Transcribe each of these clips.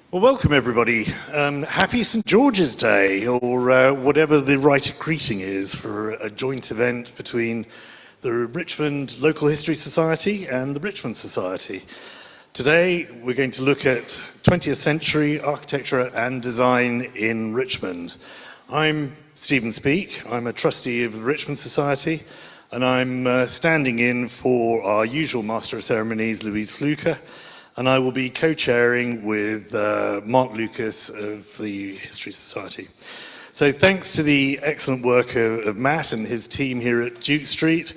Well, welcome everybody. Happy St. George's Day, or whatever the right greeting is for a joint event between the Richmond Local History Society and the Richmond Society. Today, we're going to look at 20th century architecture and design in Richmond. I'm Stephen Speake. I'm a trustee of the Richmond Society, and I'm standing in for our usual Master of Ceremonies, Louise Fluker, and I will be co-chairing with Mark Lucas of the History Society. So thanks to the excellent work of Matt and his team here at Duke Street,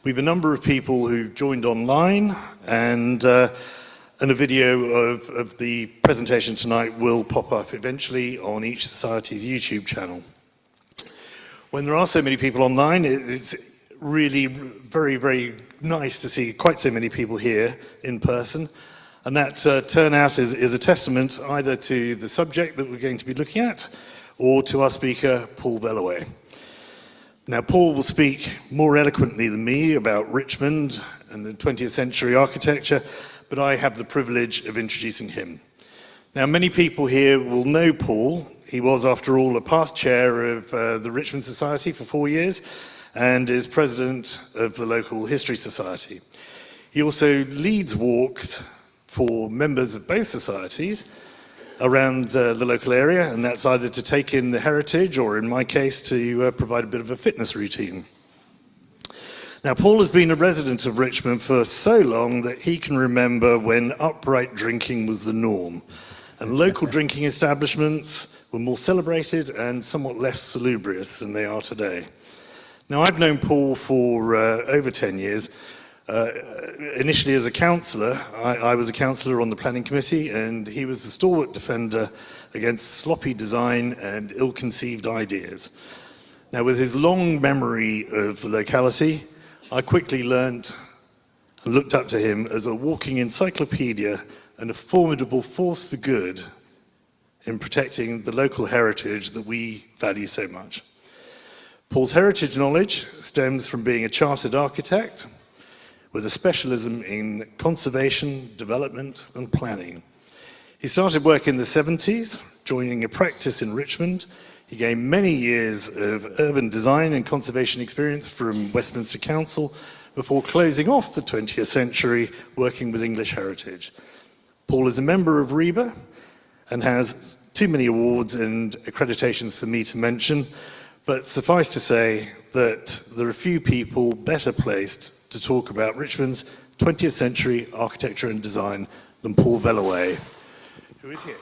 we have a number of people who've joined online, and a video of the presentation tonight will pop up eventually on each society's YouTube channel. When there are so many people online, it's really very, very nice to see quite so many people here in person. And that turnout is a testament either to the subject that we're going to be looking at or to our speaker, Paul Velluet. Now, Paul will speak more eloquently than me about Richmond and the 20th century architecture, but I have the privilege of introducing him. Now, many people here will know Paul. He was, after all, a past chair of the Richmond Society for 4 years and is president of the local History Society. He also leads walks for members of both societies around the local area, and that's either to take in the heritage or, in my case, to provide a bit of a fitness routine. Now, Paul has been a resident of Richmond for so long that he can remember when upright drinking was the norm, and local drinking establishments were more celebrated and somewhat less salubrious than they are today. Now, I've known Paul for over 10 years. Initially as a councillor, I was a councillor on the planning committee, and he was the stalwart defender against sloppy design and ill-conceived ideas. Now, with his long memory of the locality, I quickly learnt and looked up to him as a walking encyclopedia and a formidable force for good in protecting the local heritage that we value so much. Paul's heritage knowledge stems from being a chartered architect with a specialism in conservation, development, and planning. He started work in the 70s, joining a practice in Richmond. He gained many years of urban design and conservation experience from Westminster Council before closing off the 20th century working with English heritage. Paul is a member of RIBA and has too many awards and accreditations for me to mention, but suffice to say that there are few people better placed to talk about Richmond's 20th century architecture and design than Paul Velluet, who is here.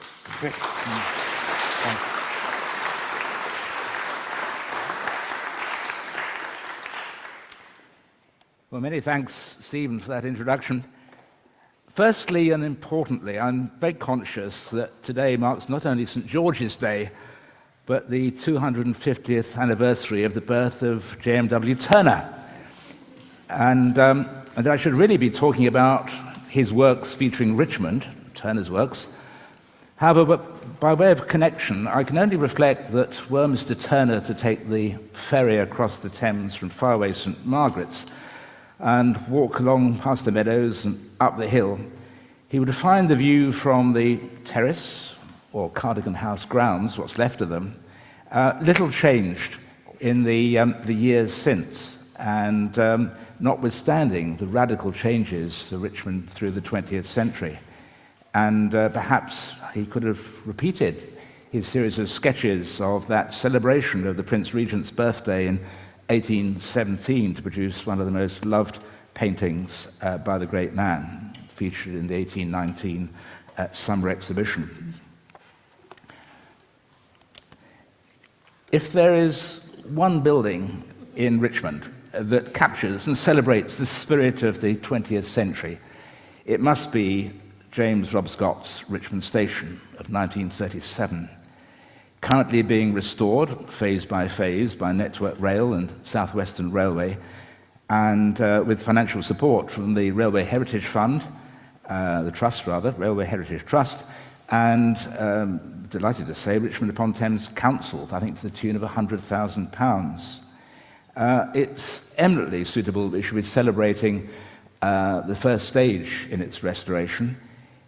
Well, many thanks, Stephen, for that introduction. Firstly and importantly, I'm very conscious that today marks not only St. George's Day, but the 250th anniversary of the birth of J.M.W. Turner. And I should really be talking about his works featuring Richmond, Turner's works. However, by way of connection, I can only reflect that were Mr. Turner to take the ferry across the Thames from faraway St. Margaret's and walk along past the meadows and up the hill, he would find the view from the terrace or Cardigan House grounds, what's left of them, little changed in the years since. And notwithstanding the radical changes to Richmond through the 20th century. And perhaps he could have repeated his series of sketches of that celebration of the Prince Regent's birthday in 1817 to produce one of the most loved paintings by the great man, featured in the 1819 summer exhibition. If there is one building in Richmond that captures and celebrates the spirit of the 20th century, it must be James Rob Scott's Richmond Station of 1937, currently being restored phase by phase by Network Rail and South Western Railway, and with financial support from the Railway Heritage Fund, the Trust rather, Railway Heritage Trust, and delighted to say Richmond upon Thames Council, I think to the tune of £100,000. It's eminently suitable that we should be celebrating the first stage in its restoration.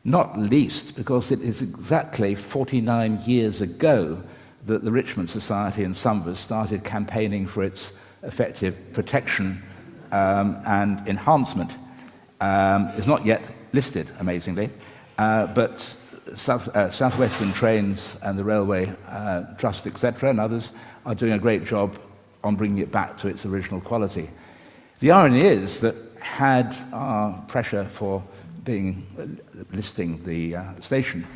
not least because it is exactly 49 years ago that the Richmond Society and some of us started campaigning for its effective protection and enhancement. It's not yet listed, amazingly, but Southwestern Trains and the Railway Trust, etc., and others are doing a great job on bringing it back to its original quality. The irony is that had our pressure for listing the station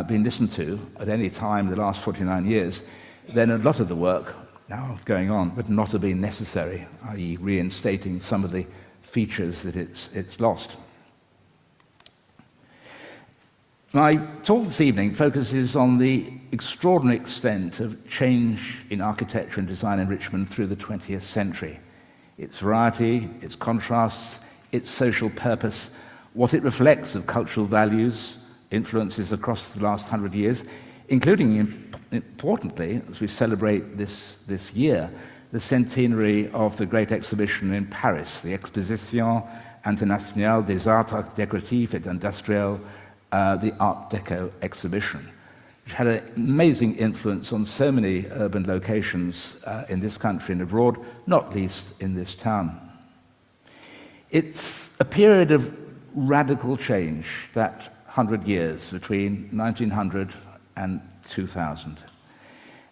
been listened to at any time in the last 49 years, then a lot of the work now going on would not have been necessary, i.e. reinstating some of the features that it's lost. My talk this evening focuses on the extraordinary extent of change in architecture and design in Richmond through the 20th century. Its variety, its contrasts, its social purpose, what it reflects of cultural values, influences across the last 100 years, including, importantly, as we celebrate this year, the centenary of the great exhibition in Paris, the Exposition Internationale des Arts Décoratifs et Industriels, the Art Deco exhibition, which had an amazing influence on so many urban locations in this country and abroad, not least in this town. It's a period of radical change, that 100 years between 1900 and 2000.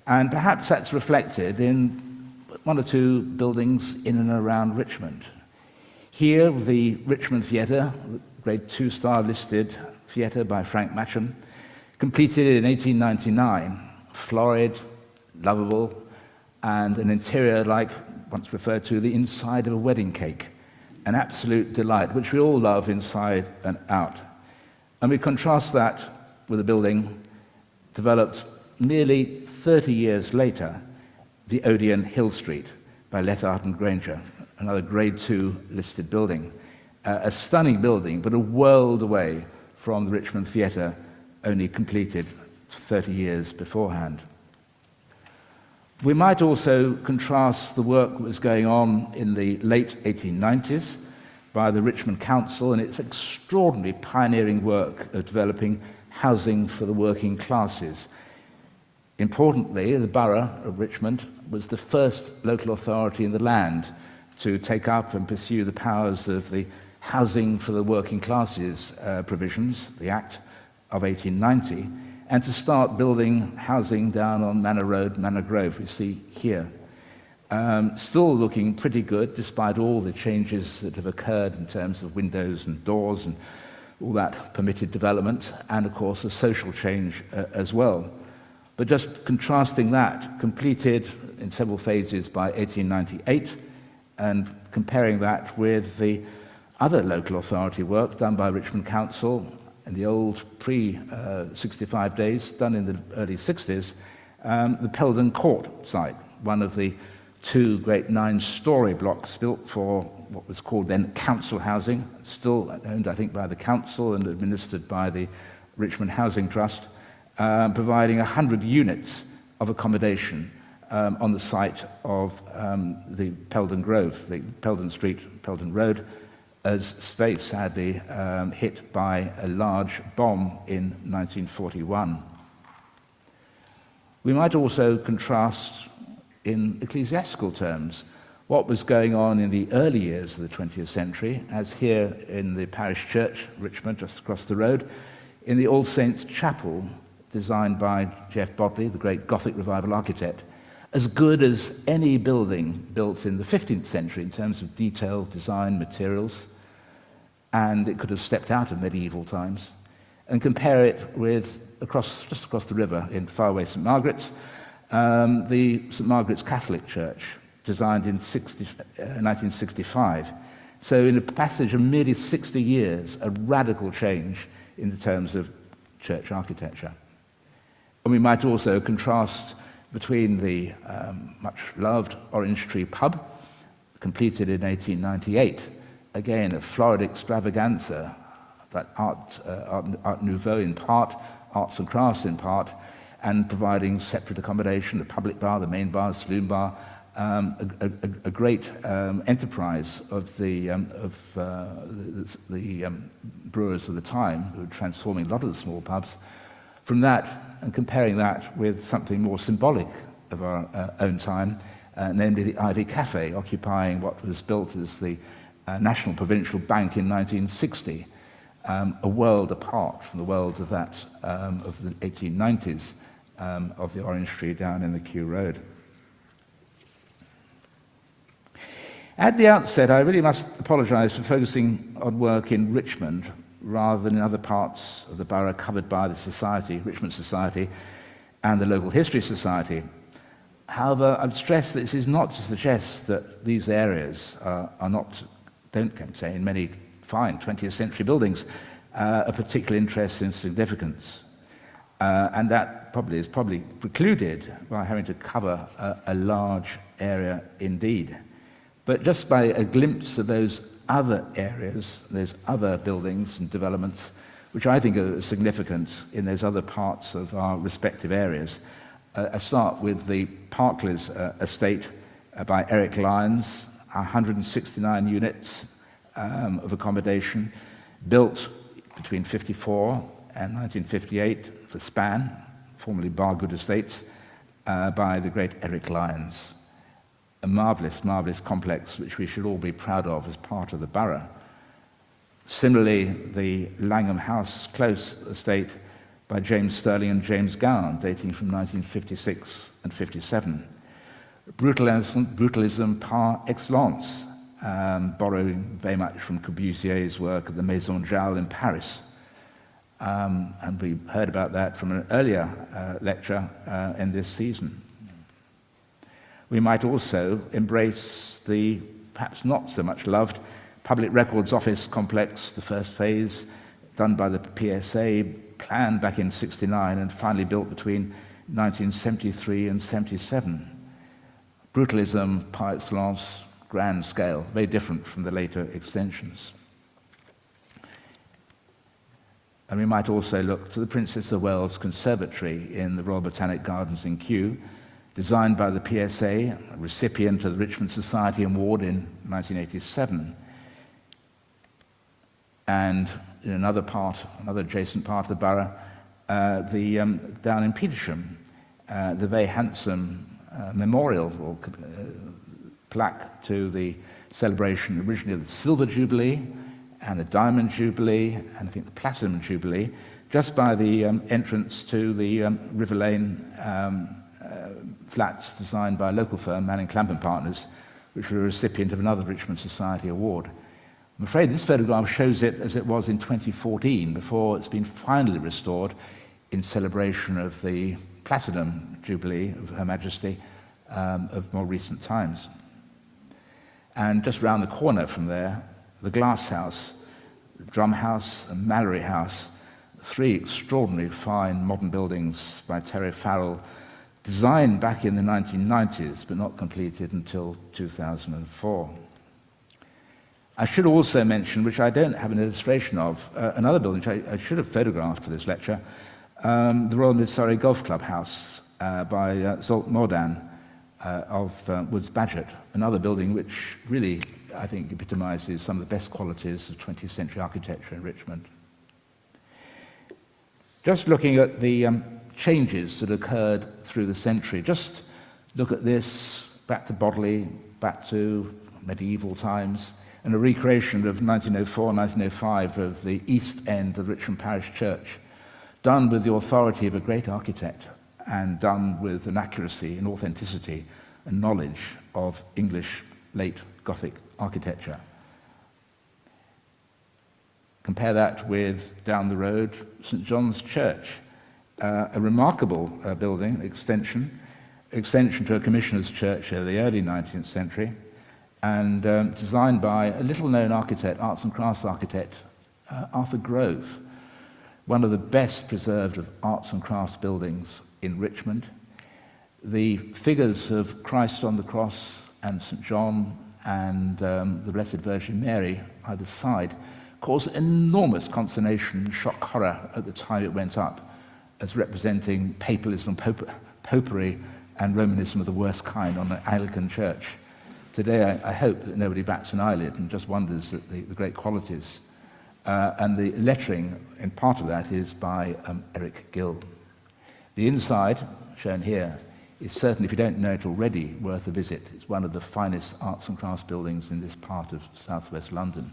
And perhaps that's reflected in one or two buildings in and around Richmond. Here, the Richmond Theatre, grade 2-star listed theatre by Frank Matcham, completed in 1899, florid, lovable, and an interior like, once referred to, the inside of a wedding cake, an absolute delight, which we all love inside and out. And we contrast that with a building developed nearly 30 years later, the Odeon Hill Street by Lethart and Granger, another grade 2 listed building. A stunning building, but a world away from the Richmond Theatre, only completed 30 years beforehand. We might also contrast the work that was going on in the late 1890s by the Richmond Council and its extraordinary pioneering work of developing housing for the working classes. Importantly, the borough of Richmond was the first local authority in the land to take up and pursue the powers of the Housing for the Working Classes provisions, the Act of 1890, and to start building housing down on Manor Road, Manor Grove, we see here. Still looking pretty good, despite all the changes that have occurred in terms of windows and doors and all that permitted development, and of course a social change as well. But just contrasting that, completed in several phases by 1898, and comparing that with the other local authority work done by Richmond Council in the old pre-65 days, done in the early 60s, the Peldon Court site, one of the two great 9-story blocks built for what was called then council housing, still owned, I think, by the council and administered by the Richmond Housing Trust, providing 100 units of accommodation on the site of the Peldon Grove, the Peldon Street, Peldon Road, as space sadly hit by a large bomb in 1941. We might also contrast, in ecclesiastical terms, what was going on in the early years of the 20th century, as here in the parish church, Richmond, just across the road, in the All Saints Chapel, designed by Jeff Bodley, the great Gothic revival architect, as good as any building built in the 15th century in terms of detail, design, materials, and it could have stepped out of medieval times, and compare it with just across the river in faraway St. Margaret's, the St. Margaret's Catholic Church, designed in 1965. So in a passage of merely 60 years, a radical change in the terms of church architecture. And we might also contrast between the much-loved Orange Tree Pub, completed in 1898, again a florid extravaganza, but Art Nouveau in part, arts and crafts in part, and providing separate accommodation, the public bar, the main bar, the saloon bar, a great enterprise of the brewers of the time, who were transforming a lot of the small pubs. From that, and comparing that with something more symbolic of our own time, namely the Ivy Cafe, occupying what was built as the National Provincial Bank in 1960, a world apart from the world of that of the 1890s of the Orange Tree down in the Kew Road. At the outset, I really must apologise for focusing on work in Richmond rather than in other parts of the borough covered by the Society, Richmond Society, and the Local History Society. However, I've stressed that this is not to suggest that these areas don't contain many fine 20th century buildings of particular interest and significance. And that is probably precluded by having to cover a large area indeed. But just by a glimpse of those other areas, those other buildings and developments, which I think are significant in those other parts of our respective areas, I start with the Parkleys estate by Eric Lyons, 169 units of accommodation, built between 1954 and 1958 for Span, formerly Bargood Estates, by the great Eric Lyons. A marvellous, marvellous complex which we should all be proud of as part of the borough. Similarly, the Langham House Close estate by James Sterling and James Gowan, dating from 1956 and 57. Brutalism par excellence, borrowing very much from Corbusier's work at the Maison Jalle in Paris. And we heard about that from an earlier lecture in this season. We might also embrace the perhaps not so much loved Public Records Office complex, the first phase, done by the PSA, planned back in 1969 and finally built between 1973 and 1977. Brutalism par excellence, grand scale, very different from the later extensions. And we might also look to the Princess of Wales Conservatory in the Royal Botanic Gardens in Kew, designed by the PSA, a recipient of the Richmond Society Award in 1987. And in another adjacent part of the borough, down in Petersham, the very handsome memorial or plaque to the celebration originally of the Silver Jubilee and the Diamond Jubilee, and I think the Platinum Jubilee, just by the entrance to the River Lane flats designed by a local firm, Manning Clamp & Partners, which were a recipient of another Richmond Society Award. I'm afraid this photograph shows it as it was in 2014, before it's been finally restored in celebration of the Platinum Jubilee of Her Majesty of more recent times. And just round the corner from there, the Glass House, the Drum House, and Mallory House, three extraordinarily fine modern buildings by Terry Farrell, designed back in the 1990s, but not completed until 2004. I should also mention, which I don't have an illustration of, another building which I should have photographed for this lecture, the Royal Mid-Surrey Golf Club House by Zolt Mordan of Woods Badgett, another building which really, I think, epitomizes some of the best qualities of 20th century architecture in Richmond. Just looking at the changes that occurred through the century, just look at this back to Bodley, back to medieval times, and a recreation of 1904 and 1905 of the east end of Richmond Parish Church, done with the authority of a great architect and done with an accuracy and authenticity and knowledge of English late Gothic architecture. Compare that with down the road, St. John's Church, a remarkable building, extension to a commissioner's church of the early 19th century, and designed by a little-known architect, arts and crafts architect, Arthur Grove, one of the best preserved of arts and crafts buildings in Richmond. The figures of Christ on the cross and St. John and the Blessed Virgin Mary either side caused enormous consternation and shock horror at the time it went up, as representing papalism, popery, and Romanism of the worst kind on an Anglican church. Today, I hope that nobody bats an eyelid and just wonders at the great qualities. And the lettering, in part of that, is by Eric Gill. The inside, shown here, is certainly, if you don't know it already, worth a visit. It's one of the finest arts and crafts buildings in this part of southwest London.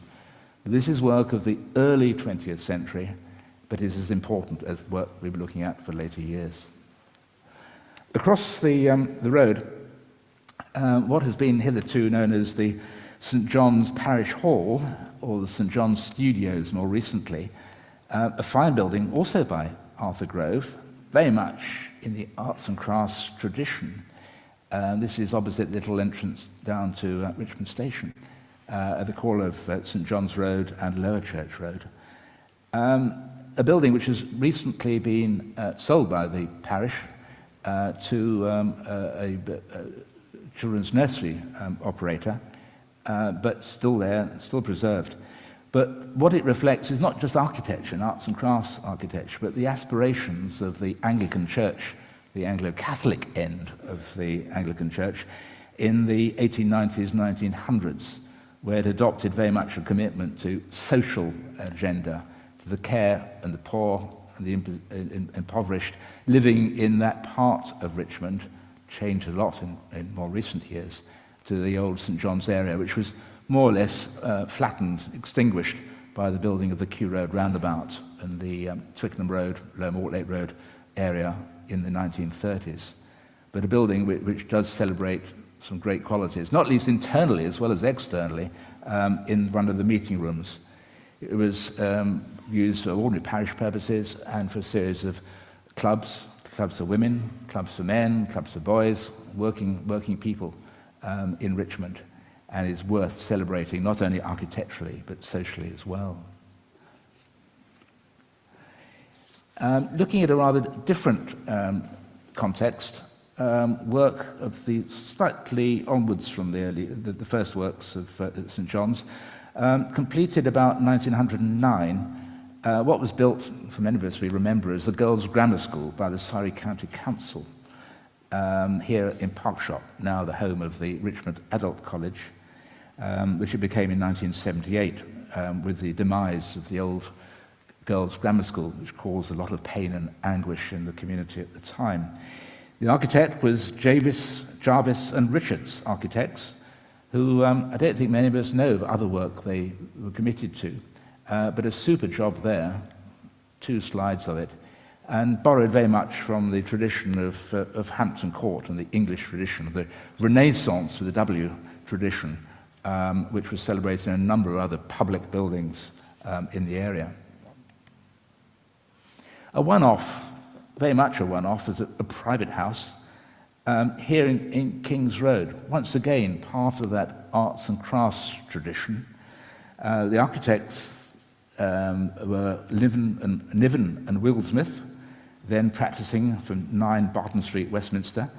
This is work of the early 20th century, but it is as important as work we'll be looking at for later years. Across the road, what has been hitherto known as the St. John's Parish Hall, or the St. John's Studios more recently, a fine building also by Arthur Grove, very much in the arts and crafts tradition. This is opposite the little entrance down to Richmond Station, at the corner of St. John's Road and Lower Church Road. A building which has recently been sold by the parish to a children's nursery operator, but still there, still preserved. But what it reflects is not just architecture and arts and crafts architecture, but the aspirations of the Anglican Church, the Anglo-Catholic end of the Anglican Church, in the 1890s, 1900s, where it adopted very much a commitment to social agenda, to the care and the poor and the impoverished, living in that part of Richmond, changed a lot in more recent years, to the old St. John's area, which was more or less flattened, extinguished by the building of the Kew Road roundabout and the Twickenham Road, Lower Mortlake Road area in the 1930s. But a building which does celebrate some great qualities, not least internally as well as externally, in one of the meeting rooms. It was used for ordinary parish purposes and for a series of clubs for women, clubs for men, clubs for boys, working people in Richmond, and is worth celebrating not only architecturally but socially as well. Looking at a rather different context, work of the slightly onwards from the first works of St. John's, completed about 1909, what was built, for many of us we remember, as the Girls' Grammar School by the Surrey County Council, here in Parkshop, now the home of the Richmond Adult College, which it became in 1978 with the demise of the old Girls' Grammar School, which caused a lot of pain and anguish in the community at the time. The architect was Jarvis and Richards Architects, who I don't think many of us know of other work they were committed to, but a super job there, 2 slides of it, and borrowed very much from the tradition of Hampton Court and the English tradition, the Renaissance with a W tradition, which was celebrated in a number of other public buildings in the area. A one-off, very much a one-off, is a private house here in King's Road. Once again, part of that arts and crafts tradition. The architects were Niven and Wildsmith, then practicing from 9 Barton Street, Westminster,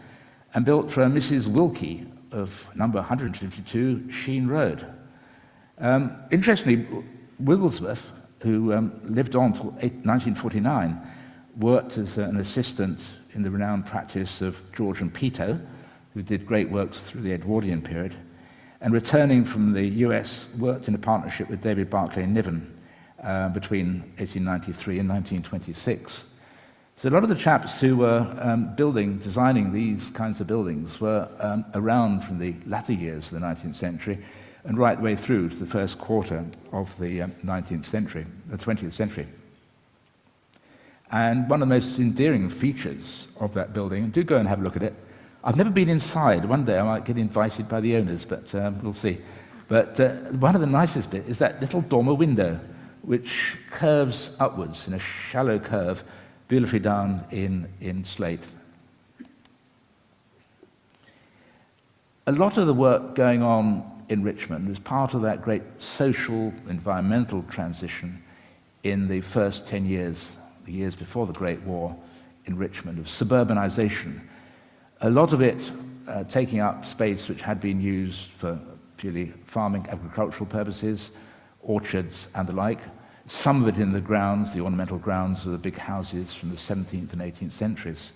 and built for Mrs. Wilkie of number 152 Sheen Road. Interestingly, Wigglesworth, who lived on until 1949, worked as an assistant in the renowned practice of George and Peto, who did great works through the Edwardian period, and returning from the US, worked in a partnership with David Barclay Niven between 1893 and 1926. So a lot of the chaps who were designing these kinds of buildings were around from the latter years of the 19th century and right the way through to the first quarter of the 19th century, the 20th century. And one of the most endearing features of that building, and do go and have a look at it. I've never been inside. One day I might get invited by the owners, but we'll see. But one of the nicest bits is that little dormer window, which curves upwards in a shallow curve, beautifully done in slate. A lot of the work going on in Richmond was part of that great social, environmental transition in the first 10 years, the years before the Great War in Richmond, of suburbanization. A lot of it taking up space which had been used for purely farming, agricultural purposes, orchards and the like. Some of it in the grounds, the ornamental grounds of the big houses from the 17th and 18th centuries.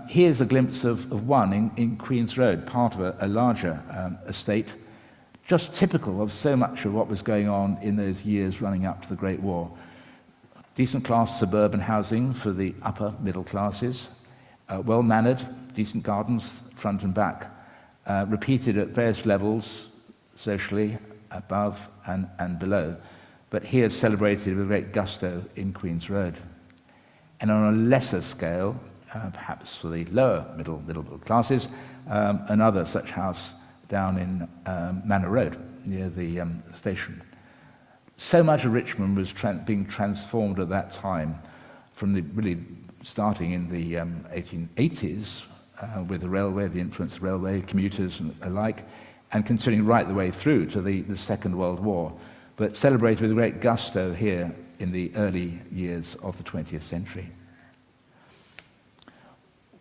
Here's a glimpse of one in Queen's Road, part of a larger estate, just typical of so much of what was going on in those years running up to the Great War. Decent class suburban housing for the upper middle classes, well-mannered, decent gardens, front and back, repeated at various levels, socially, above and below, but here celebrated with great gusto in Queen's Road. And on a lesser scale, perhaps for the lower middle classes, another such house down in Manor Road, near the station. So much of Richmond was being transformed at that time, from the really starting in the 1880s with the railway, the influence of the railway, commuters and alike, and continuing right the way through to the Second World War, but celebrated with great gusto here in the early years of the 20th century.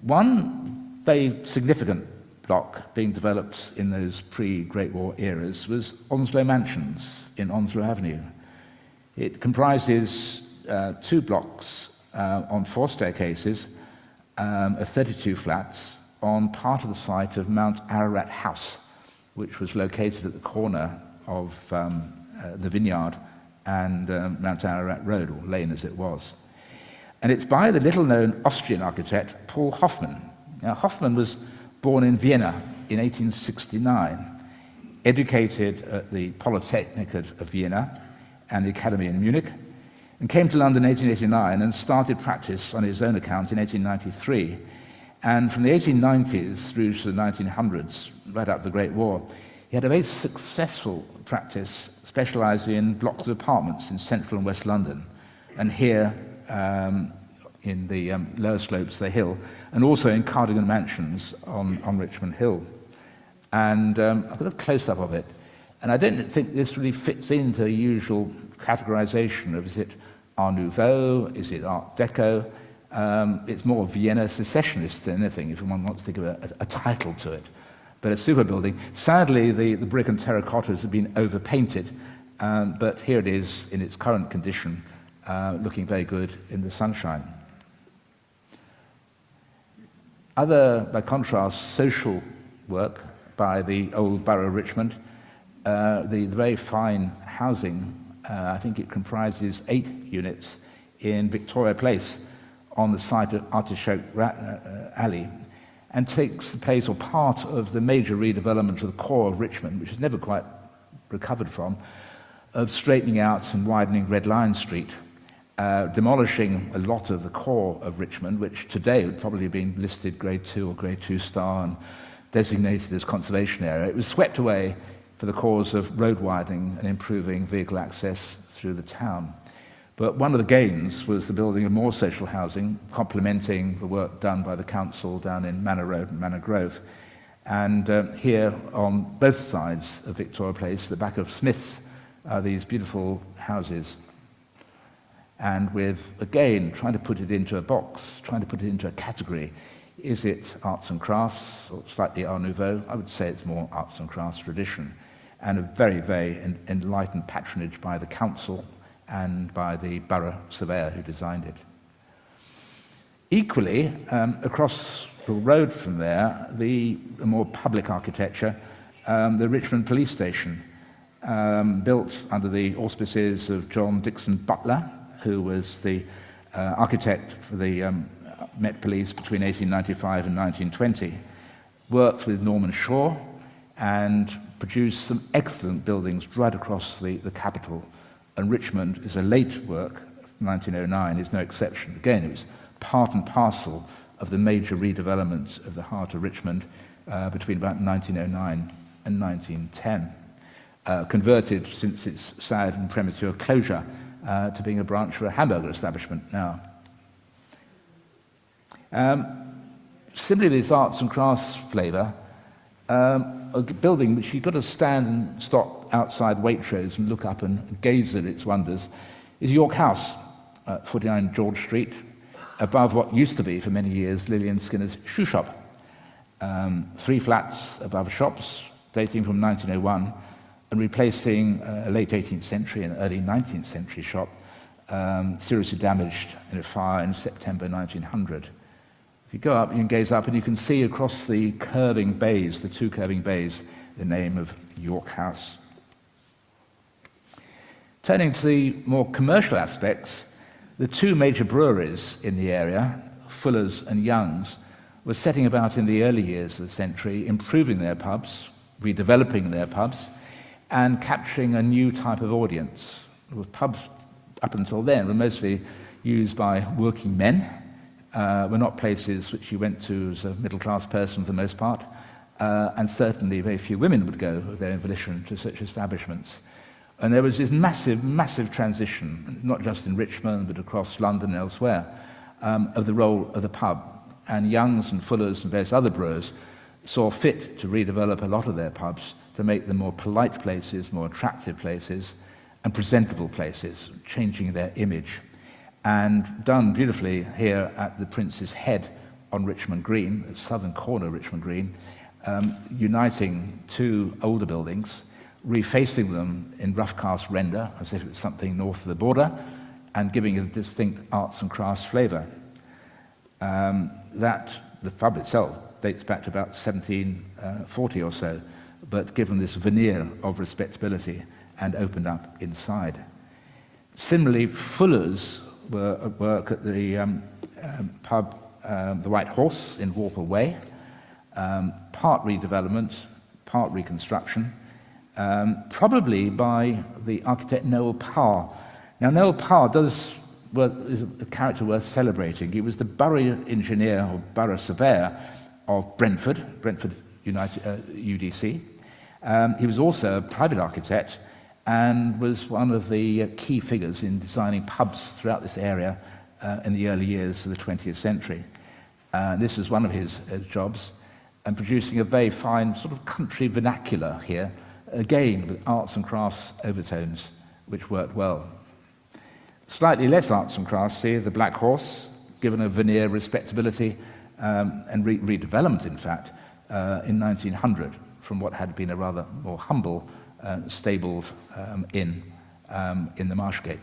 One very significant block being developed in those pre-Great War eras was Onslow Mansions in Onslow Avenue. It comprises 2 blocks on 4 staircases of 32 flats on part of the site of Mount Ararat House, which was located at the corner of the Vineyard and Mount Ararat Road, or Lane as it was. And it's by the little-known Austrian architect Paul Hoffmann. Now, Hoffmann was born in Vienna in 1869, educated at the Polytechnic of Vienna and the Academy in Munich, and came to London in 1889 and started practice on his own account in 1893. And from the 1890s through to the 1900s, right up to the Great War, he had a very successful practice specializing in blocks of apartments in central and west London, and here in the lower slopes of the hill, and also in Cardigan Mansions on Richmond Hill. And I've got a close-up of it. And I don't think this really fits into the usual categorization of, is it Art Nouveau, is it Art Deco? It's more Vienna secessionist than anything, if one wants to give a title to it. But a super building. Sadly, the brick and terracottas have been overpainted, but here it is in its current condition, looking very good in the sunshine. Other, by contrast, social work by the old borough of Richmond, the very fine housing, I think it comprises 8 units in Victoria Place on the site of Artichoke Alley, and takes the place or part of the major redevelopment of the core of Richmond, which has never quite recovered from, of straightening out and widening Red Lion Street, demolishing a lot of the core of Richmond, which today would probably have been listed Grade 2 or Grade 2 star and designated as conservation area. It was swept away for the cause of road widening and improving vehicle access through the town. But one of the gains was the building of more social housing, complementing the work done by the council down in Manor Road and Manor Grove. And here on both sides of Victoria Place, the back of Smith's, are these beautiful houses. And with, again, trying to put it into a box, trying to put it into a category. Is it arts and crafts, or slightly Art Nouveau? I would say it's more arts and crafts tradition, and a very, very enlightened patronage by the council and by the borough surveyor who designed it. Equally, across the road from there, the more public architecture, the Richmond Police Station, built under the auspices of John Dixon Butler, who was the architect for the Met Police between 1895 and 1920, worked with Norman Shaw and produced some excellent buildings right across the capital. And Richmond is a late work, 1909, is no exception. Again, it was part and parcel of the major redevelopment of the heart of Richmond between about 1909 and 1910. Converted since its sad and premature closure to being a branch of a hamburger establishment now. Similarly, this arts and crafts flavour, a building which you've got to stand and stop outside Waitrose and look up and gaze at its wonders, is York House, 49 George Street, above what used to be for many years Lillian Skinner's shoe shop. 3 flats above shops, dating from 1901, and replacing a late 18th century and early 19th century shop, seriously damaged in a fire in September 1900. If you go up, you can gaze up, and you can see across the curving bays, the two curving bays, the name of York House. Turning to the more commercial aspects, the two major breweries in the area, Fuller's and Young's, were setting about in the early years of the century, improving their pubs, redeveloping their pubs, and capturing a new type of audience. Pubs up until then were mostly used by working men, were not places which you went to as a middle-class person for the most part, and certainly very few women would go of their own volition to such establishments. And there was this massive, massive transition, not just in Richmond, but across London and elsewhere, of the role of the pub. And Young's and Fuller's and various other brewers saw fit to redevelop a lot of their pubs to make them more polite places, more attractive places, and presentable places, changing their image. And done beautifully here at the Prince's Head on Richmond Green, the southern corner of Richmond Green, uniting two older buildings, refacing them in rough cast render, as if it was something north of the border, and giving it a distinct arts and crafts flavour. The pub itself dates back to about 1740 or so, but given this veneer of respectability and opened up inside. Similarly, Fuller's were at work at the pub, the White Horse in Warple Way, part redevelopment, part reconstruction, probably by the architect Noel Parr. Now, Noel Parr is a character worth celebrating. He was the borough engineer or borough surveyor of Brentford UDC. He was also a private architect and was one of the key figures in designing pubs throughout this area in the early years of the 20th century. This was one of his jobs, and producing a very fine sort of country vernacular here, again with arts and crafts overtones, which worked well. Slightly less arts and crafts here, the Black Horse, given a veneer of respectability and redevelopment, in fact, in 1900 from what had been a rather more humble, stabled inn in the Marshgate.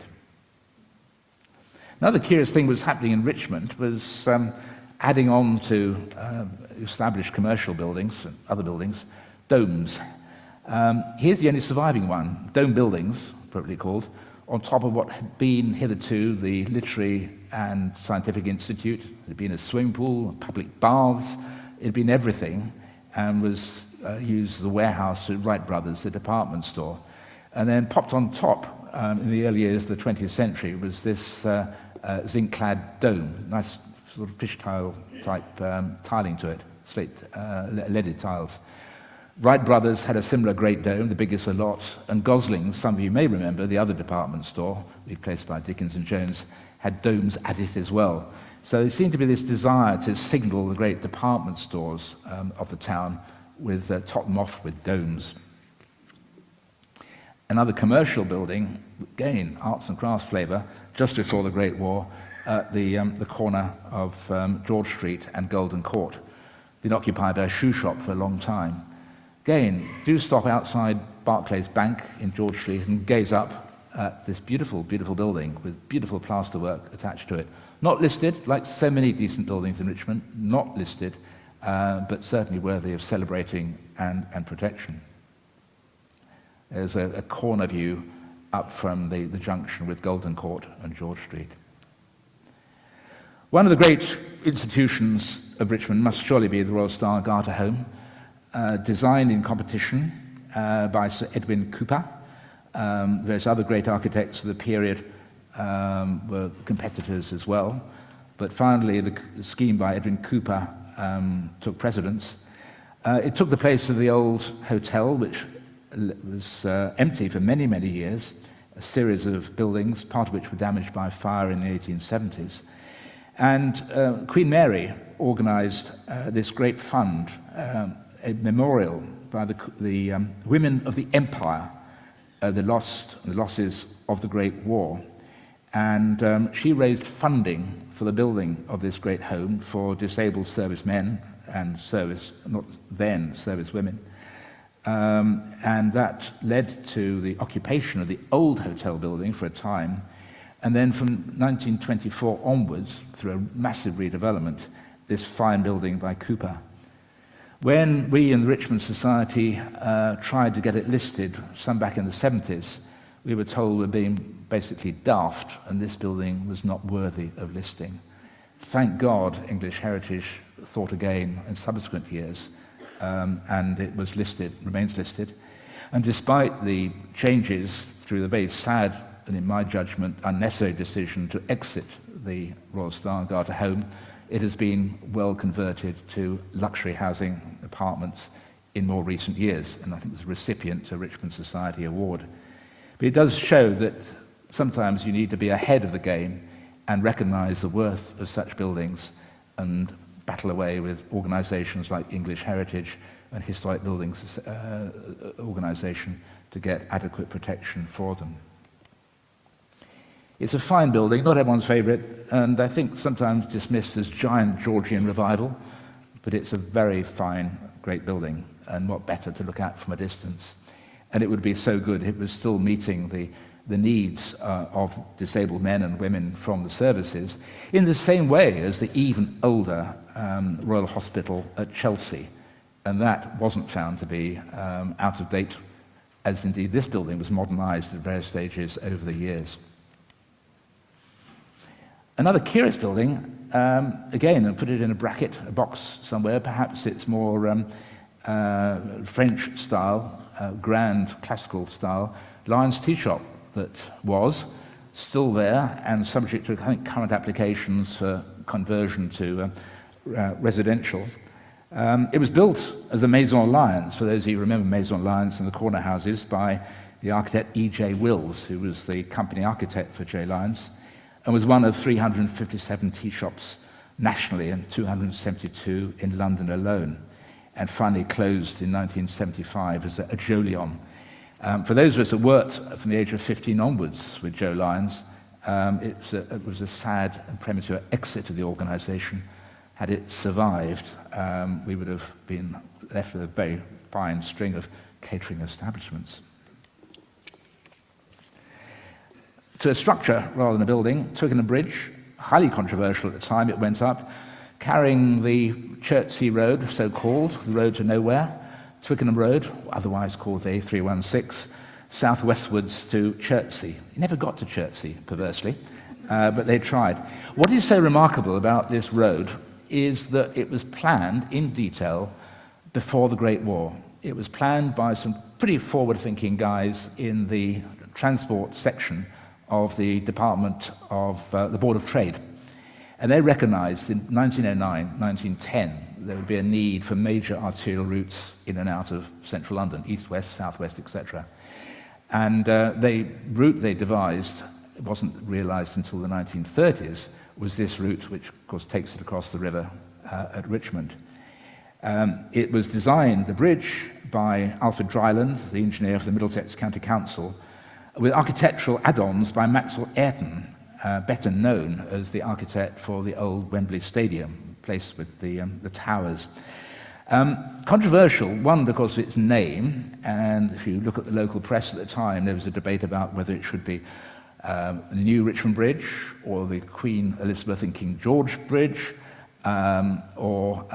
Another curious thing was happening in Richmond was adding on to established commercial buildings and other buildings, domes. Here's the only surviving one, dome buildings, appropriately called, on top of what had been hitherto the Literary and Scientific Institute. It had been a swimming pool, public baths, it had been everything, and was used as a warehouse for Wright Brothers, the department store. And then popped on top, in the early years of the 20th century, was this zinc-clad dome, nice sort of fish tile type tiling to it, slate, leaded tiles. Wright Brothers had a similar great dome, the biggest of the lot, and Gosling's, some of you may remember, the other department store, replaced by Dickens and Jones, had domes at it as well. So there seemed to be this desire to signal the great department stores of the town with top them off with domes. Another commercial building, again, arts and crafts flavour, just before the Great War, at the corner of George Street and Golden Court, been occupied by a shoe shop for a long time. Again, do stop outside Barclays Bank in George Street and gaze up at this beautiful, beautiful building with beautiful plasterwork attached to it. Not listed, like so many decent buildings in Richmond, not listed, but certainly worthy of celebrating and protection. There's a corner view up from the junction with Golden Court and George Street. One of the great institutions of Richmond must surely be the Royal Star Garter Home, designed in competition by Sir Edwin Cooper. Various other great architects of the period were competitors as well, but finally the scheme by Edwin Cooper took precedence. It took the place of the old hotel, which was empty for many, many years, a series of buildings, part of which were damaged by fire in the 1870s. And Queen Mary organised this great fund, a memorial by the women of the Empire, the losses of the Great War. And she raised funding for the building of this great home for disabled servicemen and servicewomen. And that led to the occupation of the old hotel building for a time. And then from 1924 onwards, through a massive redevelopment, this fine building by Cooper. When we in the Richmond Society tried to get it listed, some back in the 70s, we were told we're being basically daft and this building was not worthy of listing. Thank God English Heritage thought again in subsequent years, and it was listed, remains listed. And despite the changes through the very sad and, in my judgment, unnecessary decision to exit the Royal Star and Garter home, it has been well converted to luxury housing apartments in more recent years, and I think it was a recipient to a Richmond Society award. But it does show that sometimes you need to be ahead of the game and recognize the worth of such buildings and battle away with organizations like English Heritage and Historic Buildings Organization to get adequate protection for them. It's a fine building, not everyone's favorite, and I think sometimes dismissed as giant Georgian revival, but it's a very fine, great building, and what better to look at from a distance. And it would be so good if it was still meeting the needs of disabled men and women from the services in the same way as the even older Royal Hospital at Chelsea. And that wasn't found to be out of date, as indeed this building was modernized at various stages over the years. Another curious building, again, and put it in a bracket, a box somewhere, perhaps it's more French style, grand classical style, Lions Tea Shop that was still there and subject to, I think, current applications for conversion to residential. It was built as a Maison Lions, for those of you who remember Maison Lions in the corner houses, by the architect E.J. Wills, who was the company architect for J. Lyons, and was one of 357 tea shops nationally and 272 in London alone, and finally closed in 1975 as a Jolion. For those of us that worked from the age of 15 onwards with Joe Lyons, it was a sad and premature exit of the organization. Had it survived, we would have been left with a very fine string of catering establishments. To a structure rather than a building, Twickenham Bridge, highly controversial at the time it went up, carrying the Chertsey Road, so-called, the road to nowhere, Twickenham Road, otherwise called the A316, southwestwards to Chertsey. It never got to Chertsey, perversely, but they tried. What is so remarkable about this road is that it was planned in detail before the Great War. It was planned by some pretty forward-thinking guys in the transport section of the Department of the Board of Trade. And they recognized in 1909, 1910, there would be a need for major arterial routes in and out of central London, east, west, southwest, etc. And the route they devised, it wasn't realized until the 1930s, was this route, which of course takes it across the river at Richmond. It was designed, the bridge, by Alfred Dryland, the engineer for the Middlesex County Council, with architectural add-ons by Maxwell Ayrton, better known as the architect for the old Wembley Stadium, place with the towers. Controversial, one, because of its name, and if you look at the local press at the time, there was a debate about whether it should be the new Richmond Bridge, or the Queen Elizabeth and King George Bridge, or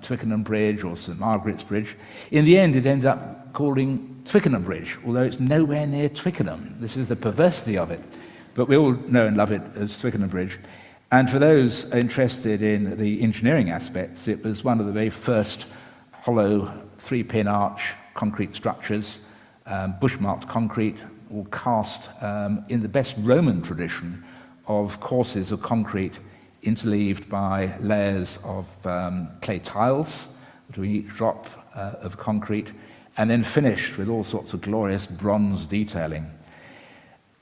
Twickenham Bridge, or St Margaret's Bridge. In the end, it ended up calling Twickenham Bridge, although it's nowhere near Twickenham. This is the perversity of it. But we all know and love it as Twickenham Bridge. And for those interested in the engineering aspects, it was one of the very first hollow three-pin arch concrete structures, bushmarked concrete, all cast in the best Roman tradition of courses of concrete interleaved by layers of clay tiles between each drop of concrete, and then finished with all sorts of glorious bronze detailing.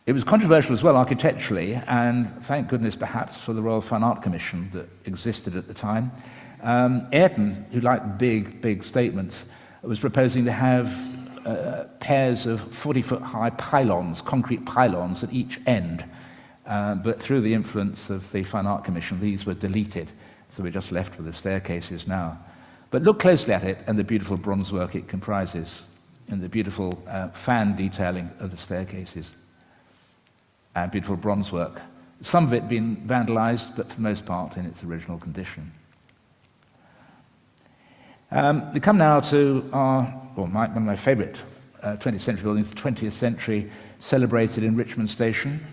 It was controversial as well architecturally, and thank goodness perhaps for the Royal Fine Art Commission that existed at the time. Ayrton, who liked big statements, was proposing to have pairs of 40-foot high pylons, concrete pylons at each end. But through the influence of the Fine Art Commission, these were deleted, so we're just left with the staircases now. But look closely at it and the beautiful bronze work it comprises, and the beautiful fan detailing of the staircases, and beautiful bronze work. Some of it being vandalized, but for the most part in its original condition. We come now to one of my favourite 20th century buildings, the 20th century celebrated in Richmond Station.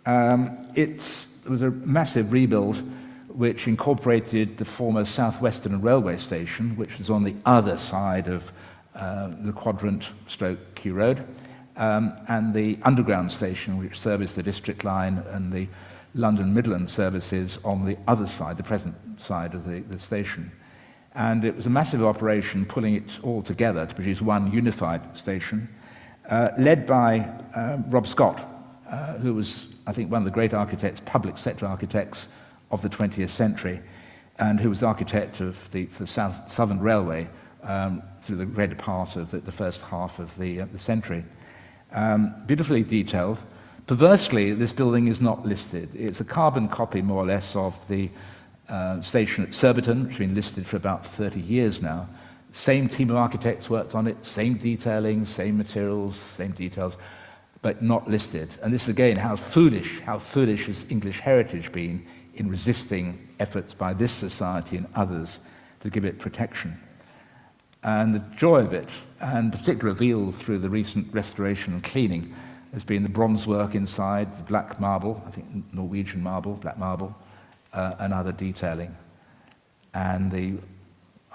It was a massive rebuild which incorporated the former South-Western Railway Station, which was on the other side of the Quadrant/Kew Road, and the Underground Station, which serviced the District Line and the London Midland services on the other side, the present side of the station. And it was a massive operation pulling it all together to produce one unified station, led by Rob Scott, who was, I think, one of the great architects, public sector architects of the 20th century, and who was the architect of the Southern Railway through the greater part of the first half of the century. Beautifully detailed. Perversely, this building is not listed. It's a carbon copy, more or less, of the station at Surbiton, which has been listed for about 30 years now. Same team of architects worked on it, same detailing, same materials, same details, but not listed. And this, again, how foolish has English heritage been in resisting efforts by this society and others to give it protection. And the joy of it, and particularly revealed through the recent restoration and cleaning, has been the bronze work inside, the black marble, I think Norwegian marble, black marble, and other detailing, and the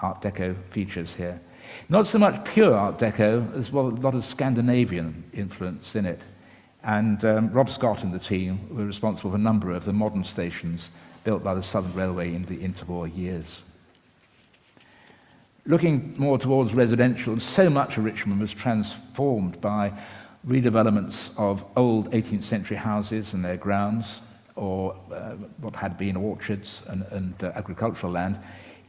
Art Deco features here. Not so much pure Art Deco, as well a lot of Scandinavian influence in it. And Rob Scott and the team were responsible for a number of the modern stations built by the Southern Railway in the interwar years. Looking more towards residential, so much of Richmond was transformed by redevelopments of old 18th century houses and their grounds, or what had been orchards and agricultural land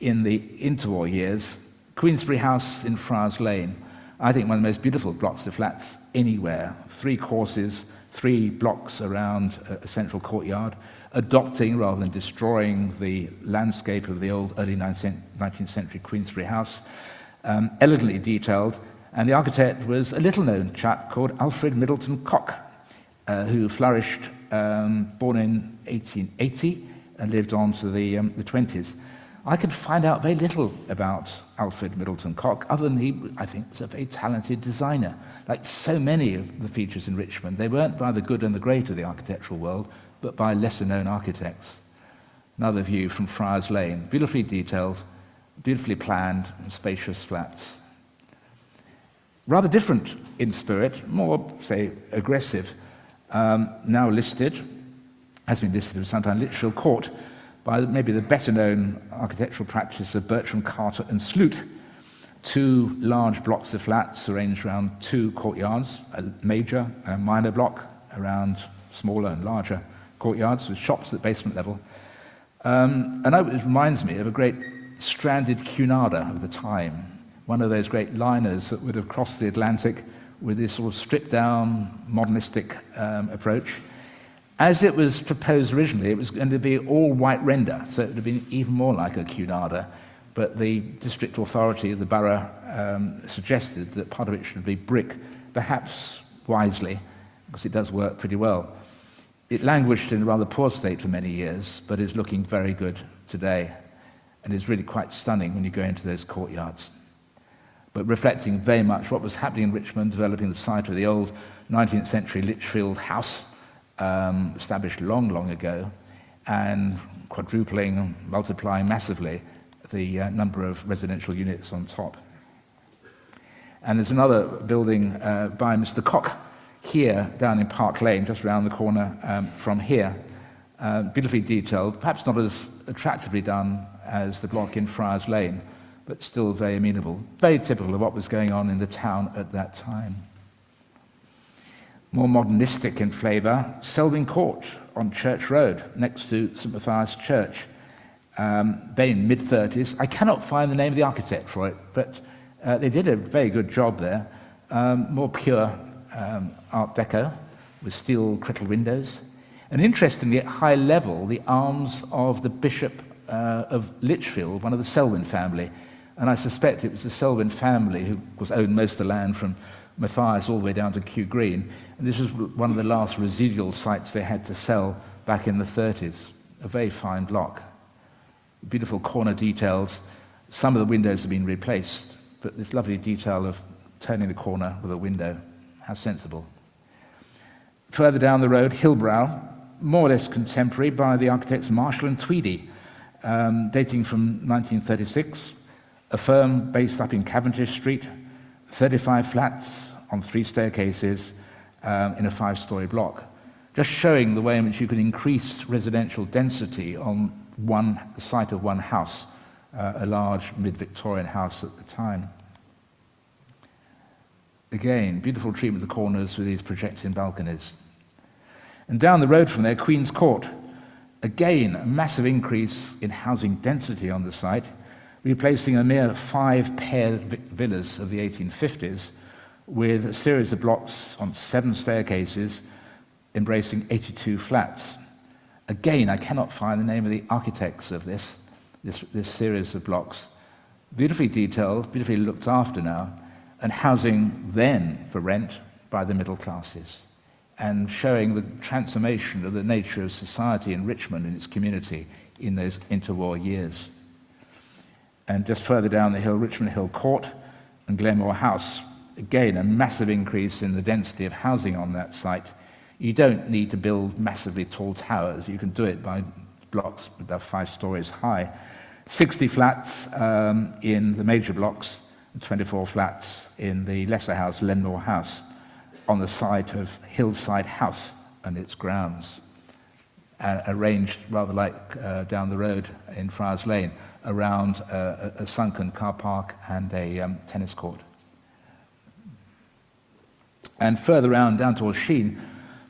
in the interwar years. Queensberry House in Friars Lane, I think one of the most beautiful blocks of flats anywhere. 3 courses, 3 blocks around a central courtyard, adopting rather than destroying the landscape of the old early 19th century Queensberry House, elegantly detailed. And the architect was a little-known chap called Alfred Middleton Cock, who flourished, born in 1880 and lived on to the 20s. I could find out very little about Alfred Middleton Cock, other than he, I think, was a very talented designer. Like so many of the features in Richmond, they weren't by the good and the great of the architectural world, but by lesser-known architects. Another view from Friars Lane, beautifully detailed, beautifully planned, and spacious flats. Rather different in spirit, more, say, aggressive, now listed, has been listed as sometime Lichfield Court, by maybe the better-known architectural practice of Bertram, Carter and Sloot. 2 large blocks of flats arranged around 2 courtyards, a major and minor block around smaller and larger courtyards with shops at basement level. And it reminds me of a great stranded cunarder of the time, one of those great liners that would have crossed the Atlantic with this sort of stripped-down, modernistic approach. As it was proposed originally, it was going to be all white render, so it would have been even more like a cunarder, but the district authority of the borough suggested that part of it should be brick, perhaps wisely, because it does work pretty well. It languished in a rather poor state for many years, but is looking very good today, and is really quite stunning when you go into those courtyards. But reflecting very much what was happening in Richmond, developing the site of the old 19th century Lichfield House, established long, long ago, and quadrupling, multiplying massively the number of residential units on top. And there's another building by Mr. Cock here, down in Park Lane, just around the corner from here, beautifully detailed, perhaps not as attractively done as the block in Friars Lane, but still very amenable, very typical of what was going on in the town at that time. More modernistic in flavour, Selwyn Court on Church Road, next to St Matthias Church, very in mid-30s. I cannot find the name of the architect for it, but they did a very good job there. More pure Art Deco with steel crittle windows. And interestingly, at high level, the arms of the Bishop of Lichfield, one of the Selwyn family. And I suspect it was the Selwyn family who owned most of the land from Matthias all the way down to Kew Green. And this was one of the last residual sites they had to sell back in the 30s. A very fine block. Beautiful corner details, Some of the windows have been replaced, but this lovely detail of turning the corner with a window, how sensible. Further down the road, Hillbrow, more or less contemporary, by the architects Marshall and Tweedy, dating from 1936, a firm based up in Cavendish Street, 35 flats on 3 staircases in a 5-story block, just showing the way in which you could increase residential density on the site of one house, a large mid-Victorian house at the time. Again, beautiful treatment of the corners with these projecting balconies. And down the road from there, Queen's Court. Again, a massive increase in housing density on the site, replacing a mere 5 paired villas of the 1850s with a series of blocks on 7 staircases embracing 82 flats. Again, I cannot find the name of the architects of this series of blocks. Beautifully detailed, beautifully looked after now, and housing then for rent by the middle classes, and showing the transformation of the nature of society in Richmond and its community in those interwar years. And just further down the hill, Richmond Hill Court and Glenmore House. Again, a massive increase in the density of housing on that site. You don't need to build massively tall towers. You can do it by blocks about 5 stories high. 60 flats in the major blocks, 24 flats in the lesser house, Lenmore House, on the site of Hillside House and its grounds, arranged rather like down the road in Friars Lane, around a sunken car park and a tennis court. And further round, down towards Sheen,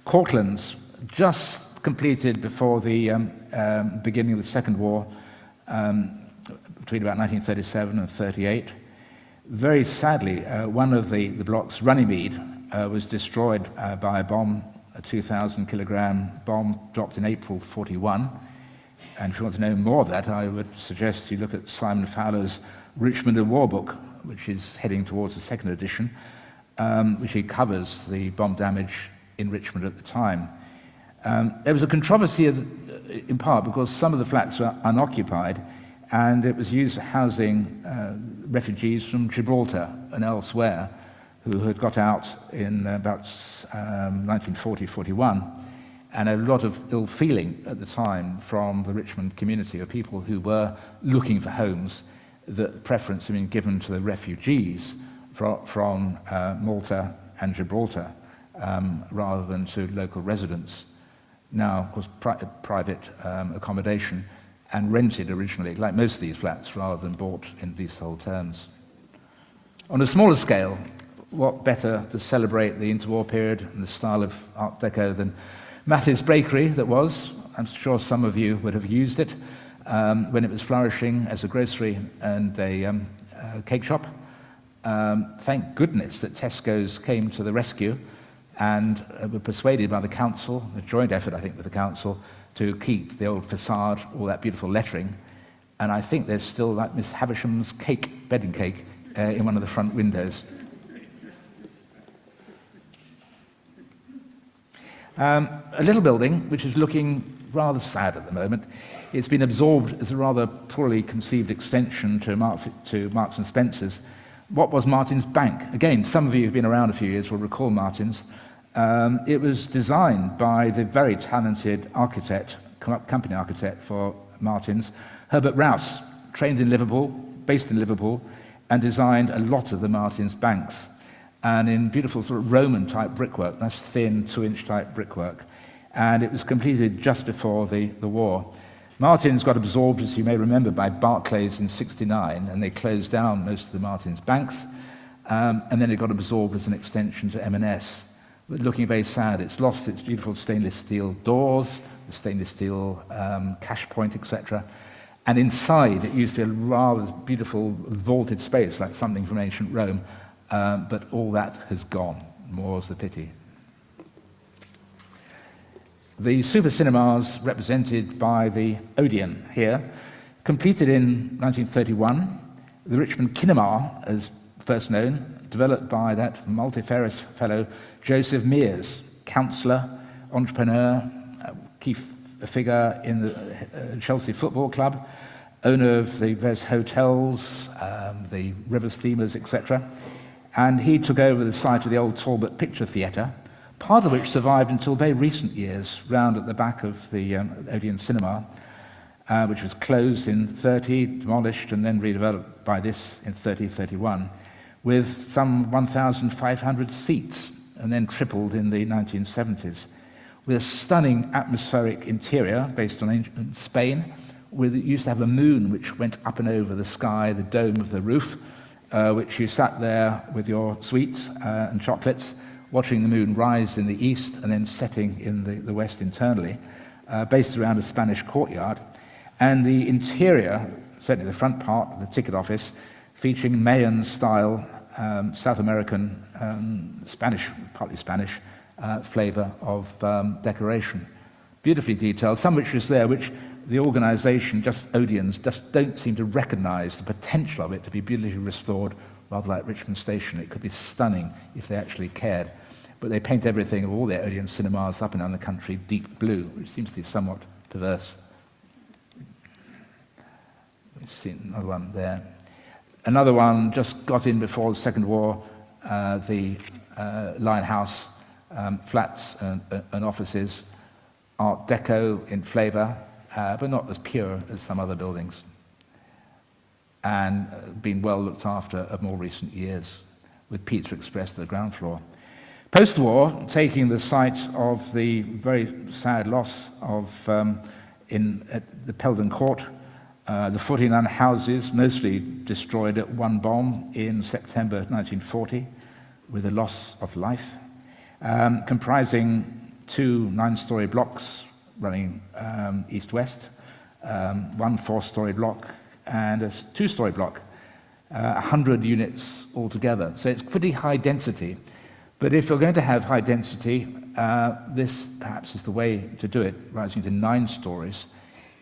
Cortlands, just completed before the beginning of the Second War, between about 1937 and 38. Very sadly, one of the blocks, Runnymede, was destroyed by a bomb, a 2,000-kilogram bomb dropped in April 41. And if you want to know more of that, I would suggest you look at Simon Fowler's Richmond and War book, which is heading towards the 2nd edition, which he covers the bomb damage in Richmond at the time. There was a controversy in part because some of the flats were unoccupied, and it was used for housing refugees from Gibraltar and elsewhere who had got out in about 1940-41, and a lot of ill feeling at the time from the Richmond community of people who were looking for homes. That preference had been given to the refugees from Malta and Gibraltar rather than to local residents. Now, of course, private accommodation and rented originally, like most of these flats, rather than bought in leasehold terms. On a smaller scale, what better to celebrate the interwar period and the style of Art Deco than Matthew's Bakery that was. I'm sure some of you would have used it when it was flourishing as a grocery and a cake shop. Thank goodness that Tesco's came to the rescue and were persuaded by the council, a joint effort I think with the council, to keep the old facade, all that beautiful lettering. And I think there's still like Miss Havisham's cake, bedding cake, in one of the front windows. A little building, which is looking rather sad at the moment. It's been absorbed as a rather poorly conceived extension to Marks and Spencer's. What was Martin's Bank? Again, some of you who've been around a few years will recall Martin's. It was designed by the very talented architect, company architect for Martin's, Herbert Rouse, trained in Liverpool, based in Liverpool, and designed a lot of the Martin's banks. And in beautiful sort of Roman-type brickwork, nice thin 2-inch type brickwork. And it was completed just before the war. Martin's got absorbed, as you may remember, by Barclays in '69, and they closed down most of the Martin's banks. And then it got absorbed as an extension to M&S. But looking very sad, it's lost its beautiful stainless steel doors, the stainless steel cash point, etc. And inside, it used to be a rather beautiful vaulted space, like something from ancient Rome. But all that has gone. More's the pity. The super cinemas represented by the Odeon here, completed in 1931. The Richmond Kinema, as first known, developed by that multifarious fellow Joseph Mears, councillor, entrepreneur, key figure in the Chelsea Football Club, owner of the various hotels, the river steamers, etc. And he took over the site of the old Talbot Picture Theatre, part of which survived until very recent years, round at the back of the Odeon Cinema, which was closed in 30, demolished, and then redeveloped by this in 30-31, with some 1,500 seats, and then tripled in the 1970s, with a stunning atmospheric interior based on ancient Spain. It used to have a moon which went up and over the sky, the dome of the roof, which you sat there with your sweets and chocolates, watching the moon rise in the east and then setting in the west internally, based around a Spanish courtyard. And the interior, certainly the front part of the ticket office, featuring Mayan-style South American, Spanish, partly Spanish, flavour of decoration. Beautifully detailed, some which is there, which the organisation, Odeons, just don't seem to recognise the potential of it to be beautifully restored, rather like Richmond Station. It could be stunning if they actually cared. But they paint everything of all their Odeon cinemas up and down the country deep blue, which seems to be somewhat perverse. We've seen another one there. Another one just got in before the Second War, the Linehouse, flats and offices, Art Deco in flavour, but not as pure as some other buildings, and been well looked after of more recent years, with Pizza Express to the ground floor. Post-war, taking the site of the very sad loss of at the Peldon Court, the 49 houses, mostly destroyed at one bomb in September 1940, with a loss of life, comprising 2 9-story blocks running east-west, 1 4-story block, and a 2-story block, 100 units altogether. So it's pretty high density. But if you're going to have high density, this perhaps is the way to do it, rising to 9 stories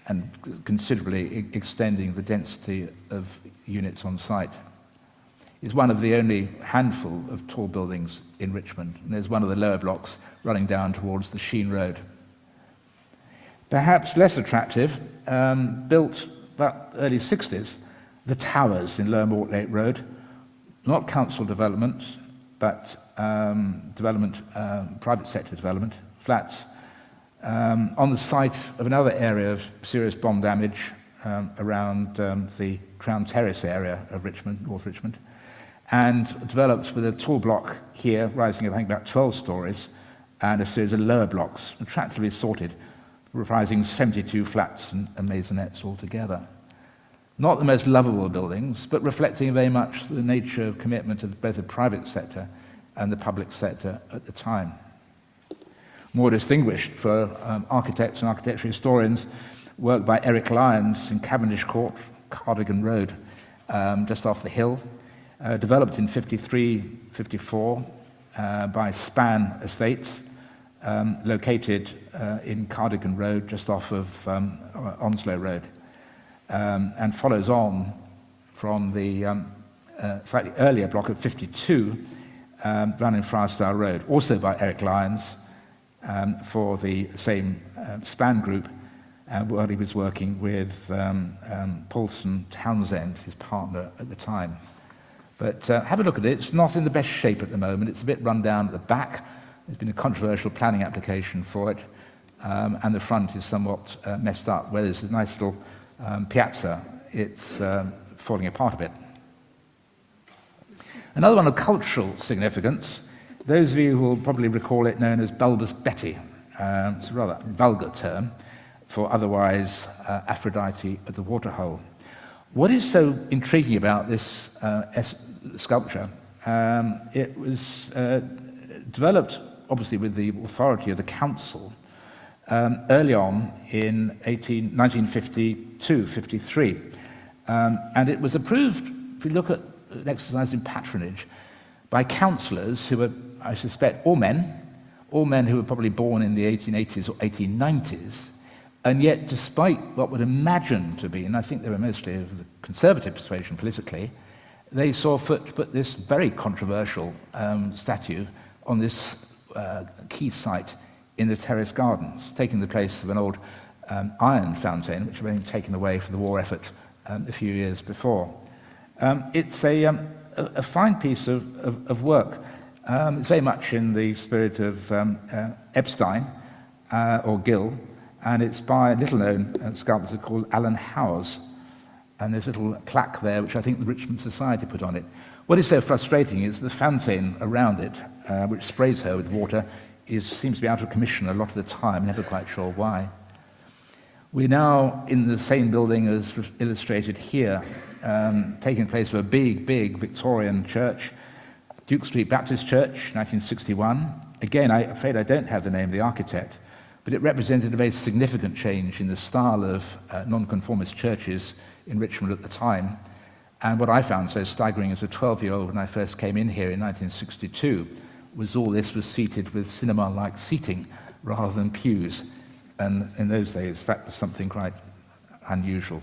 and considerably extending the density of units on site. It's one of the only handful of tall buildings in Richmond, and there's one of the lower blocks running down towards the Sheen Road. Perhaps less attractive, built about early 60s, the Towers in Lower Mortlake Road, not council development, but private sector development, flats, on the site of another area of serious bomb damage around the Crown Terrace area of Richmond, North Richmond, and developed with a tall block here, rising, I think, about 12 stories, and a series of lower blocks, attractively sorted, comprising 72 flats and maisonettes altogether. Not the most lovable buildings, but reflecting very much the nature of commitment of both the private sector and the public sector at the time. More distinguished for architects and architectural historians, work by Eric Lyons in Cavendish Court, Cardigan Road, just off the hill, developed in 53-54 by Span Estates, located in Cardigan Road, just off of Onslow Road, and follows on from the slightly earlier block of 52, running Friarstyle Road, also by Eric Lyons, for the same Span group, while he was working with Paulson Townsend, his partner at the time. But have a look at it. It's not in the best shape at the moment. It's a bit run down at the back. There's been a controversial planning application for it, and the front is somewhat messed up. Where there's a nice little piazza, it's falling apart a bit. Another one of cultural significance, those of you who will probably recall it known as Bulbous Betty. It's a rather vulgar term for otherwise Aphrodite at the Waterhole. What is so intriguing about this sculpture, it was developed obviously with the authority of the council early on in 1952-53, and it was approved, if you look at an exercise in patronage, by councillors who were, I suspect, all men who were probably born in the 1880s or 1890s, and yet despite what would imagine to be, and I think they were mostly of the conservative persuasion politically, they saw fit to put this very controversial statue on this key site in the terrace gardens, taking the place of an old iron fountain, which had been taken away for the war effort a few years before. It's a fine piece of work. It's very much in the spirit of Epstein or Gill, and it's by a little-known sculptor called Alan Howes. And there's a little plaque there, which I think the Richmond Society put on it. What is so frustrating is the fountain around it, which sprays her with water, seems to be out of commission a lot of the time, never quite sure why. We're now in the same building as illustrated here, taking place for a big, big Victorian church, Duke Street Baptist Church, 1961. Again, I'm afraid I don't have the name of the architect, but it represented a very significant change in the style of nonconformist churches in Richmond at the time. And what I found so staggering as a 12-year-old when I first came in here in 1962 was all this was seated with cinema-like seating rather than pews. And in those days, that was something quite unusual.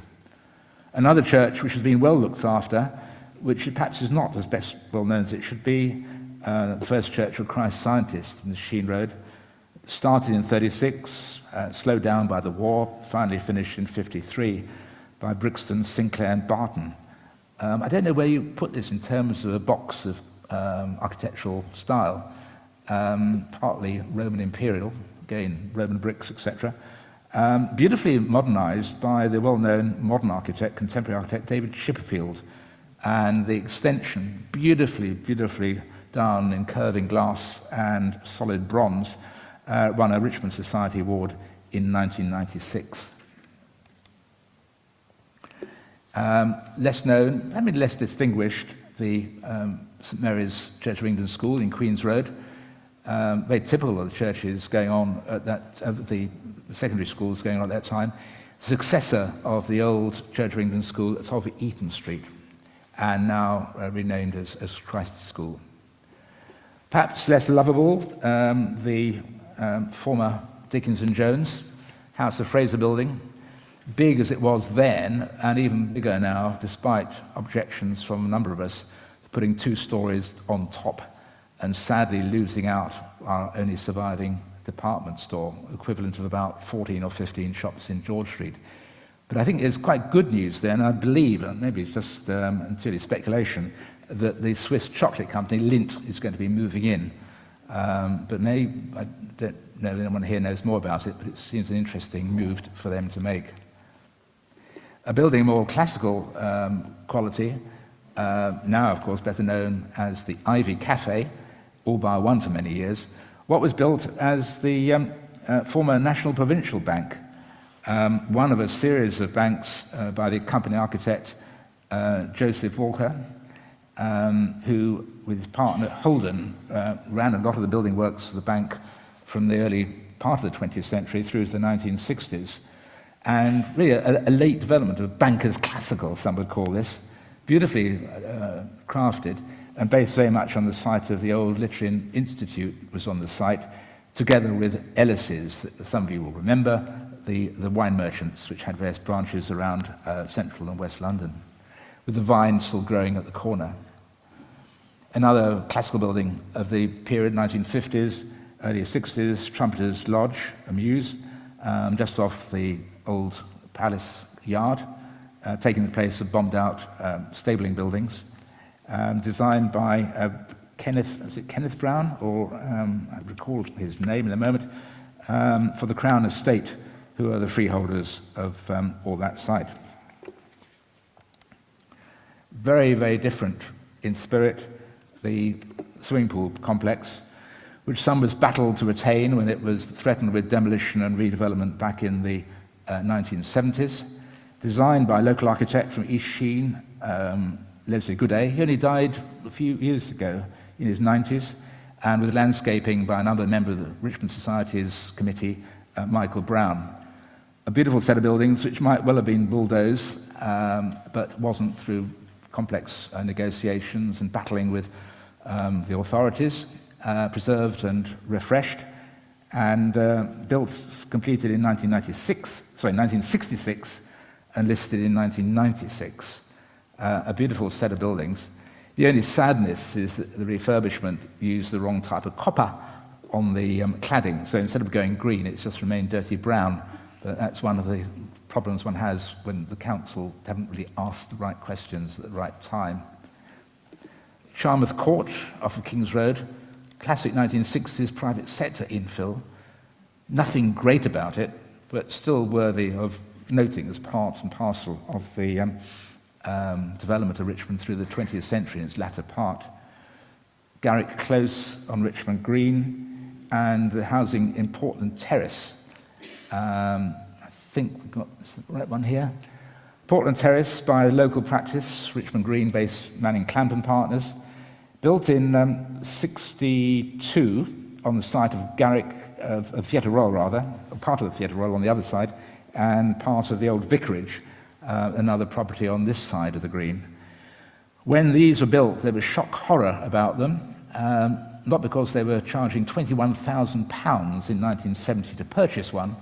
Another church which has been well looked after, which perhaps is not as best well known as it should be, the First Church of Christ Scientist in the Sheen Road, started in 36, slowed down by the war, finally finished in 53 by Brixton, Sinclair and Barton. I don't know where you put this in terms of a box of architectural style, partly Roman Imperial, again, Roman bricks, etc. Beautifully modernized by the well-known modern architect, contemporary architect, David Chipperfield. And the extension, beautifully, beautifully done in curving glass and solid bronze, won a Richmond Society Award in 1996. Less known, less distinguished, the St Mary's Church of England School in Queen's Road. Very typical of the churches going on at that, of the secondary schools going on at that time. Successor of the old Church of England School at top of Eaton Street, and now renamed as Christ's School. Perhaps less lovable, the former Dickens and Jones House of Fraser building, big as it was then, and even bigger now, despite objections from a number of us, putting 2 stories on top and sadly losing out our only surviving department store, equivalent of about 14 or 15 shops in George Street. But I think there's quite good news there, and I believe, and maybe it's just entirely speculation, that the Swiss chocolate company, Lindt, is going to be moving in. But maybe, I don't know if anyone here knows more about it, but it seems an interesting move for them to make. A building more classical quality, now of course better known as the Ivy Cafe, all bar one for many years, what was built as the former National Provincial Bank, one of a series of banks by the company architect Joseph Walker, who, with his partner Holden, ran a lot of the building works of the bank from the early part of the 20th century through to the 1960s. And really a late development of bankers' classical, some would call this, beautifully crafted and based very much on the site of the old Literary Institute was on the site, together with Ellis's, that some of you will remember, the wine merchants, which had various branches around central and west London, with the vine still growing at the corner. Another classical building of the period, 1950s, early 60s, Trumpeter's Lodge, a mews, just off the old palace yard, taking the place of bombed-out stabling buildings, designed by Kenneth Brown, or I recall his name in a moment, for the Crown Estate, who are the freeholders of all that site. Very, very different in spirit, the swimming pool complex, which some was battled to retain when it was threatened with demolition and redevelopment back in the 1970s. Designed by a local architect from East Sheen, Leslie Gooday. He only died a few years ago in his 90s, and with landscaping by another member of the Richmond Society's committee, Michael Brown. A beautiful set of buildings which might well have been bulldozed, but wasn't through complex negotiations and battling with the authorities, preserved and refreshed, and built, completed in 1966, and listed in 1996. A beautiful set of buildings. The only sadness is that the refurbishment used the wrong type of copper on the cladding, so instead of going green, it's just remained dirty brown. But that's one of the problems one has when the council haven't really asked the right questions at the right time. Charmouth Court off of King's Road, classic 1960s private sector infill. Nothing great about it, but still worthy of noting as part and parcel of the development of Richmond through the 20th century in its latter part. Garrick Close on Richmond Green, and the housing in Portland Terrace. I think we've got the right one here. Portland Terrace by local practice, Richmond Green-based Manning Clamp & Partners, built in 62 on the site of Garrick, of Theatre Royal rather, part of the Theatre Royal on the other side, and part of the old vicarage, another property on this side of the green. When these were built, there was shock horror about them, not because they were charging £21,000 in 1970 to purchase one,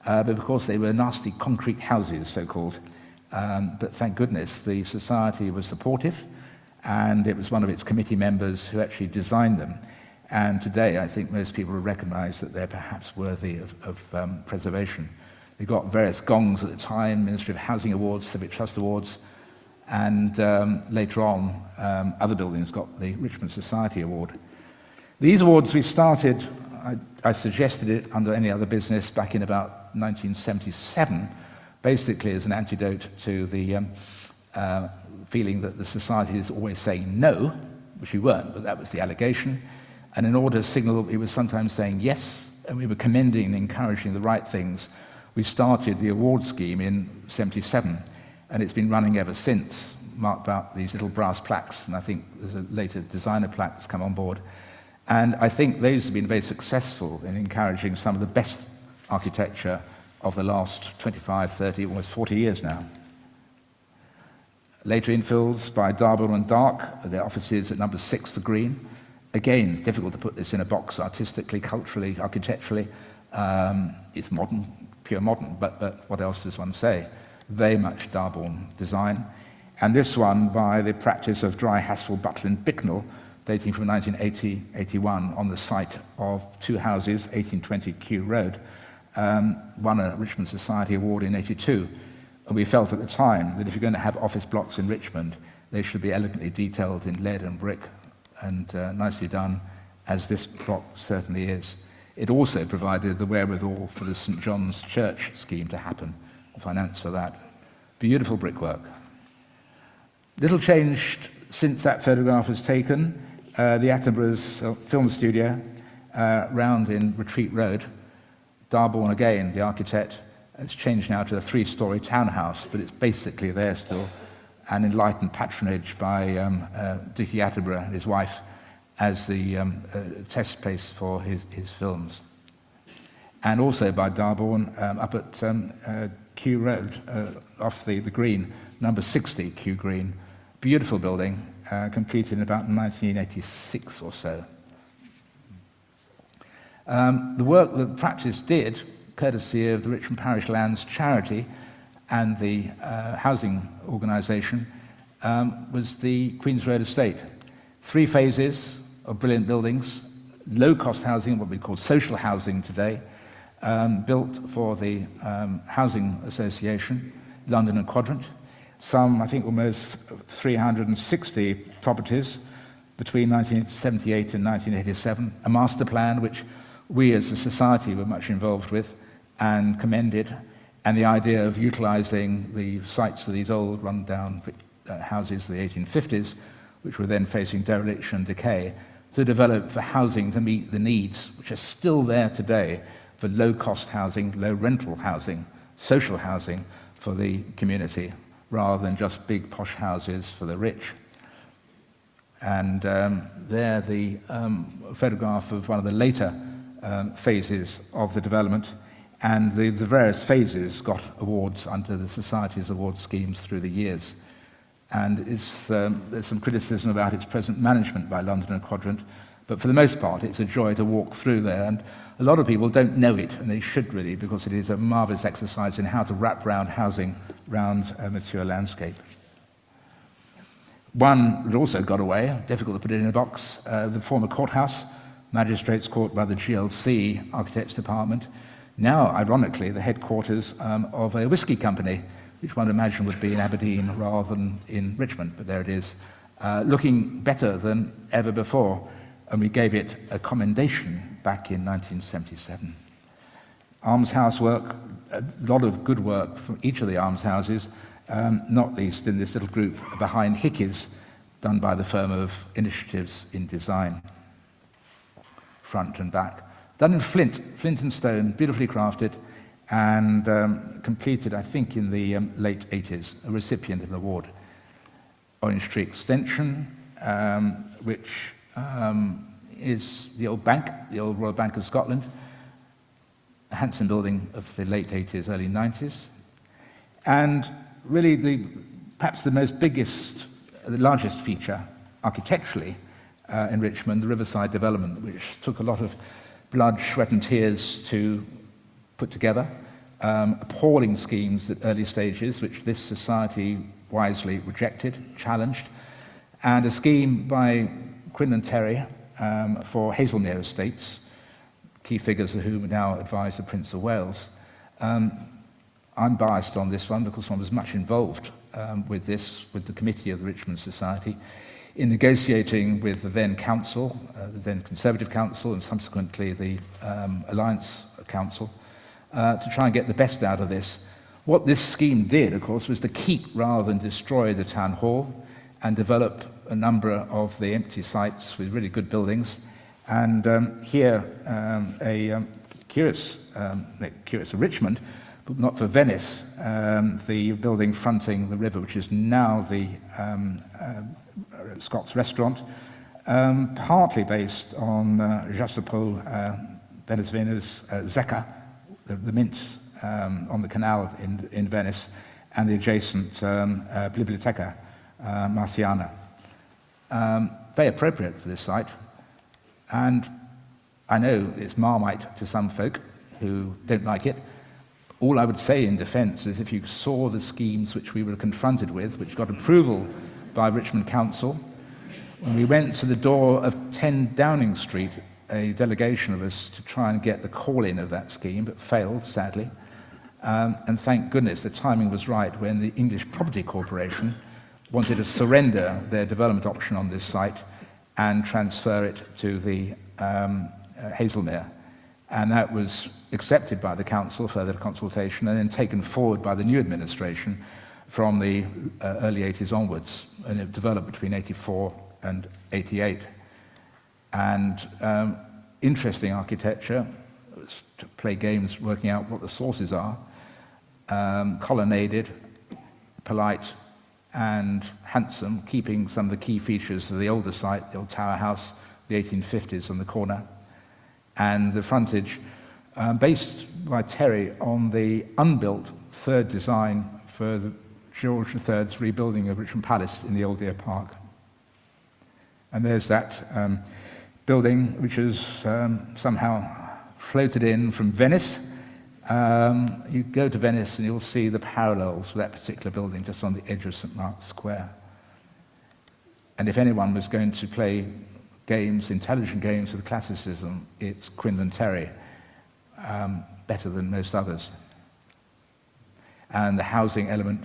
but because they were nasty concrete houses, so-called. But thank goodness the society was supportive, and it was one of its committee members who actually designed them. And today, I think most people will recognise that they're perhaps worthy of preservation. They got various gongs at the time, Ministry of Housing Awards, Civic Trust Awards, and later on, other buildings got the Richmond Society Award. These awards we started, I suggested it under any other business back in about 1977, basically as an antidote to the feeling that the society is always saying no, which we weren't, but that was the allegation. And in order to signal that we were sometimes saying yes, and we were commending and encouraging the right things, we started the award scheme in '77, and it's been running ever since, marked out these little brass plaques, and I think there's a later designer plaque that's come on board. And I think those have been very successful in encouraging some of the best architecture of the last 25, 30, almost 40 years now. Later infills by Darbourne and Dark, their offices at number 6, The Green. Again, difficult to put this in a box artistically, culturally, architecturally. It's modern, pure modern, but what else does one say? Very much Darbourne design. And this one by the practice of Dry Haspel, Butlin, Bicknell, dating from 1980-81 on the site of two houses, 1820 Kew Road, won a Richmond Society Award in '82. And we felt at the time that if you're going to have office blocks in Richmond, they should be elegantly detailed in lead and brick and nicely done, as this block certainly is. It also provided the wherewithal for the St. John's Church scheme to happen, finance for that. Beautiful brickwork. Little changed since that photograph was taken. The Attenborough's film studio round in Retreat Road. Darbourne again, the architect. It's changed now to a 3-story townhouse, but it's basically there still, and enlightened patronage by Dickie Attenborough and his wife as the test place for his films. And also by Darbourne up at Kew Road, off the Green, number 60 Kew Green. Beautiful building, completed in about 1986 or so. The work that the practice did, courtesy of the Richmond Parish Lands Charity and the housing organisation, was the Queen's Road Estate. 3 phases of brilliant buildings, low-cost housing, what we call social housing today, built for the Housing Association, London and Quadrant. Some, I think, almost 360 properties between 1978 and 1987. A master plan which we as a society were much involved with and commended, and the idea of utilising the sites of these old run-down houses of the 1850s, which were then facing dereliction and decay, to develop for housing to meet the needs which are still there today for low-cost housing, low-rental housing, social housing for the community, rather than just big posh houses for the rich. And there the photograph of one of the later phases of the development, and the various phases got awards under the Society's award schemes through the years. And there's some criticism about its present management by London and Quadrant, but for the most part it's a joy to walk through there, and a lot of people don't know it, and they should really, because it is a marvellous exercise in how to wrap round housing round a mature landscape. One that also got away, difficult to put it in a box, the former courthouse, Magistrates Court by the GLC Architects Department, Now, ironically, the headquarters of a whiskey company, which one would imagine would be in Aberdeen rather than in Richmond, but there it is, looking better than ever before, and we gave it a commendation back in 1977. Almshouse work, a lot of good work from each of the almshouses, not least in this little group behind Hickey's, done by the firm of Initiatives in Design, front and back. Done in flint and stone, beautifully crafted, and completed, I think, in the late 80s, a recipient of an award. Orange Tree Extension, which is the old bank, the old Royal Bank of Scotland, a handsome building of the late 80s, early 90s. And really, perhaps the largest feature architecturally in Richmond, the Riverside development, which took a lot of blood, sweat and tears to put together. Appalling schemes at early stages, which this society wisely rejected, challenged, and a scheme by Quinlan Terry for Hazelmere Estates, key figures of whom now advise the Prince of Wales. I'm biased on this one because I was much involved with the committee of the Richmond Society in negotiating with the then council, the then Conservative Council, and subsequently the Alliance Council, to try and get the best out of this. What this scheme did, of course, was to keep rather than destroy the town hall and develop a number of the empty sites with really good buildings. And here, curious of Richmond, but not for Venice, the building fronting the river, which is now the Scots Restaurant, partly based on Jacopo Benesvenu's Zecca, the mint on the canal in Venice, and the adjacent Biblioteca Marciana. Very appropriate for this site, and I know it's Marmite to some folk who don't like it. All I would say in defence is if you saw the schemes which we were confronted with, which got approval by Richmond Council, when we went to the door of 10 Downing Street, a delegation of us to try and get the call-in of that scheme, but failed, sadly. And thank goodness the timing was right when the English Property Corporation wanted to surrender their development option on this site and transfer it to the Hazelmere. And that was accepted by the council, further consultation, and then taken forward by the new administration from the early 80s onwards, and it developed between 84 and 88. And interesting architecture, to play games working out what the sources are, colonnaded, polite, and handsome, keeping some of the key features of the older site, the old tower house, the 1850s on the corner, and the frontage, based by Terry on the unbuilt third design for the George III's rebuilding of Richmond Palace in the Old Deer Park. And there's that building which is somehow floated in from Venice. You go to Venice and you'll see the parallels with that particular building just on the edge of St. Mark's Square. And if anyone was going to play games, intelligent games with classicism, it's Quinlan Terry, better than most others. And the housing element,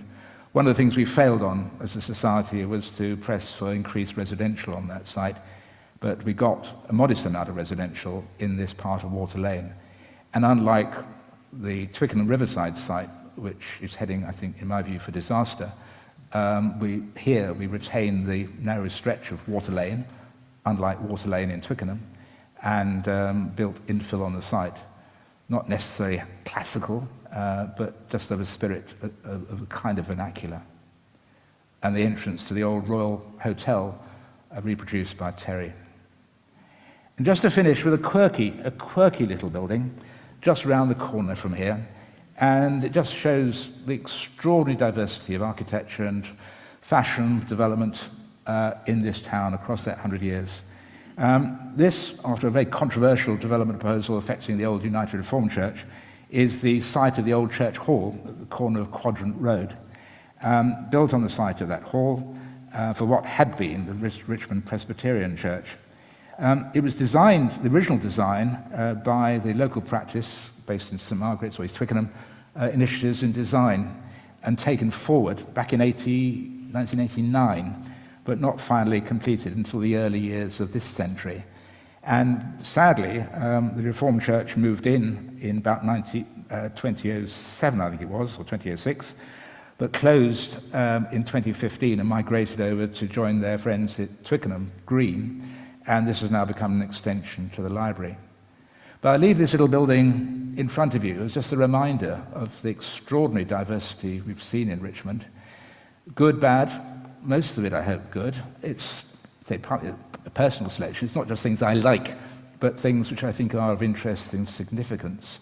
one of the things we failed on as a society was to press for increased residential on that site, but we got a modest amount of residential in this part of Water Lane. And unlike the Twickenham Riverside site, which is heading, I think, in my view, for disaster, we retain the narrow stretch of Water Lane, unlike Water Lane in Twickenham, and built infill on the site. Not necessarily classical, but just of a spirit of a kind of vernacular. And the entrance to the old Royal Hotel reproduced by Terry. And just to finish with a quirky little building just round the corner from here, and it just shows the extraordinary diversity of architecture and fashion development in this town across that 100 years. This, after a very controversial development proposal affecting the old United Reformed Church, is the site of the old church hall at the corner of Quadrant Road, built on the site of that hall for what had been the Richmond Presbyterian Church. It was designed, the original design, by the local practice, based in St Margaret's or East Twickenham, initiatives in design and taken forward back in 1989, but not finally completed until the early years of this century. And sadly, the Reformed Church moved in about 2007, I think it was, or 2006, but closed in 2015 and migrated over to join their friends at Twickenham Green, and this has now become an extension to the library. But I leave this little building in front of you as just a reminder of the extraordinary diversity we've seen in Richmond. Good, bad, most of it, I hope, good. It's, say, partly a personal selection. It's not just things I like, but things which I think are of interest and significance.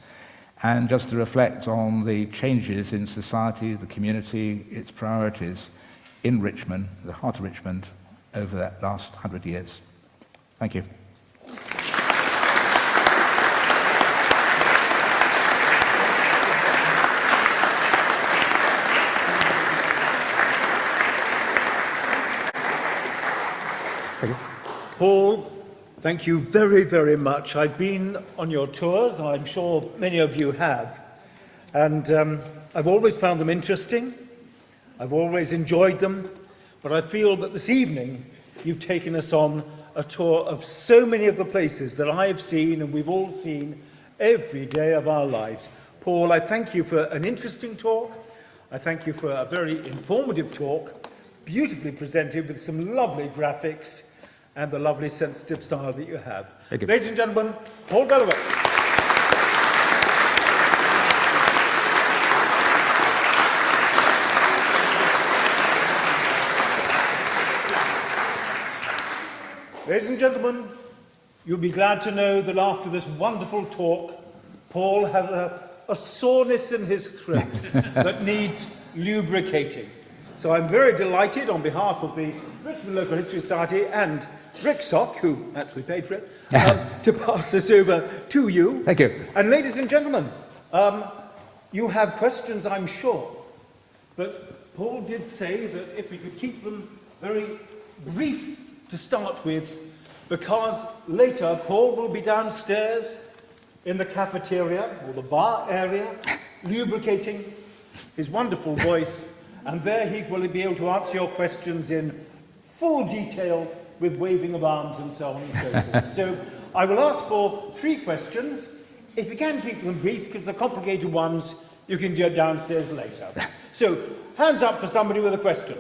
And just to reflect on the changes in society, the community, its priorities in Richmond, the heart of Richmond, over that last 100 years. Thank you. Paul, thank you very, very much. I've been on your tours, I'm sure many of you have, and I've always found them interesting, I've always enjoyed them, but I feel that this evening you've taken us on a tour of so many of the places that I have seen and we've all seen every day of our lives. Paul, I thank you for an interesting talk, I thank you for a very informative talk, beautifully presented with some lovely graphics, and the lovely sensitive style that you have. Thank you. Ladies and gentlemen, Paul Velluet. Ladies and gentlemen, you'll be glad to know that after this wonderful talk, Paul has a soreness in his throat that needs lubricating. So I'm very delighted on behalf of the Richmond Local History Society and Rick Sock, who actually paid for it, to pass this over to you. Thank you. And ladies and gentlemen, you have questions, I'm sure. But Paul did say that if we could keep them very brief to start with, because later Paul will be downstairs in the cafeteria or the bar area, lubricating his wonderful voice, and there he will be able to answer your questions in full detail with waving of arms and so on and so forth. So I will ask for 3 questions. If you can keep them brief, because the complicated ones you can do downstairs later. So, hands up for somebody with a question.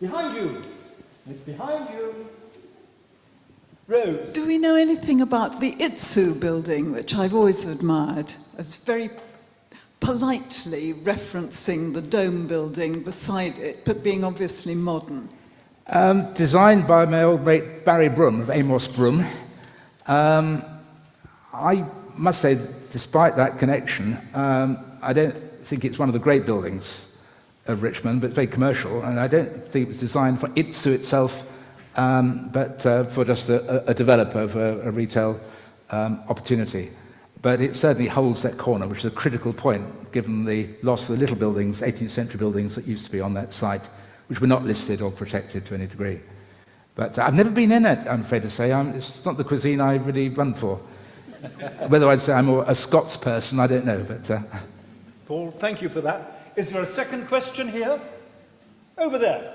Behind you. It's behind you. Rose. Do we know anything about the Itsu building, which I've always admired, as very politely referencing the dome building beside it, but being obviously modern? Designed by my old mate Barry Broom of Amos Broom. I must say, despite that connection, I don't think it's one of the great buildings of Richmond, but it's very commercial, and I don't think it was designed for Itsu itself, but for just a developer of a retail opportunity. But it certainly holds that corner, which is a critical point, given the loss of the little buildings, 18th century buildings that used to be on that site, which were not listed or protected to any degree. But I've never been in it, I'm afraid to say. It's not the cuisine I really run for. Whether I'd say I'm more a Scots person, I don't know. But Paul, thank you for that. Is there a second question here? Over there.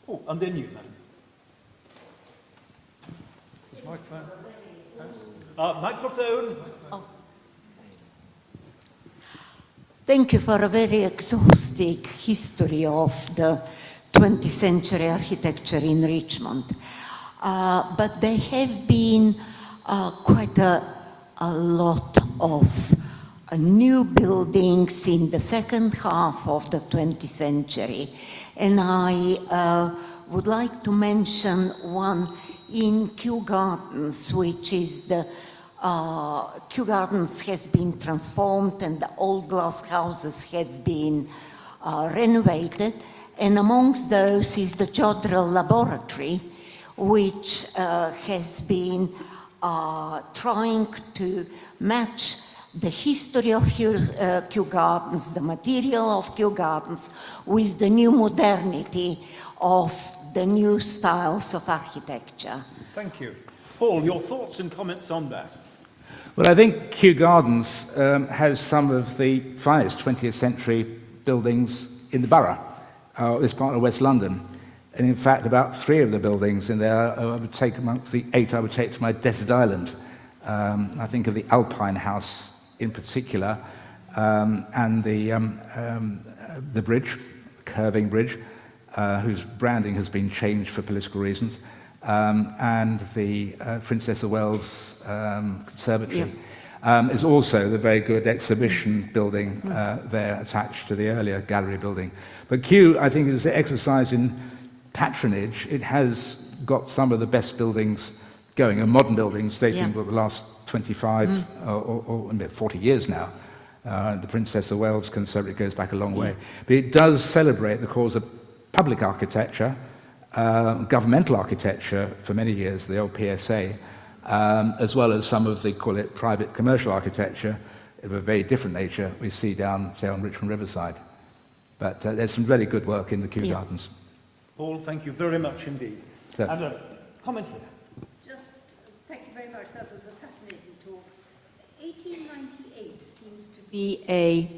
Oh, and then you, madam. This microphone. Microphone. Oh. Thank you for a very exhaustive history of the 20th century architecture in Richmond. But there have been quite a lot of new buildings in the second half of the 20th century. And I would like to mention one in Kew Gardens, which is the Kew Gardens has been transformed and the old glass houses have been renovated. And amongst those is the Jodrell Laboratory, which has been trying to match the history of Kew Gardens, the material of Kew Gardens, with the new modernity of the new styles of architecture. Thank you. Paul, your thoughts and comments on that? Well, I think Kew Gardens has some of the finest 20th century buildings in the borough, this part of West London. And in fact, about 3 of the buildings in there, I would take amongst the 8 I would take to my desert island. I think of the Alpine House in particular, and the bridge, curving bridge, whose branding has been changed for political reasons, and the Princess of Wales Conservatory. Is also the very good exhibition building there attached to the earlier gallery building. But Kew, I think, is an exercise in patronage. It has got some of the best buildings going, and modern buildings dating to the last 25 or 40 years now. The Princess of Wales Conservatory goes back a long way. But it does celebrate the cause of public architecture, governmental architecture for many years, the old PSA, as well as some of the, call it, private commercial architecture of a very different nature we see down, say, on Richmond Riverside. But there's some really good work in the Kew Gardens. Paul, thank you very much indeed. So, And a comment here. Just thank you very much. That was a fascinating talk. 1898 seems to be a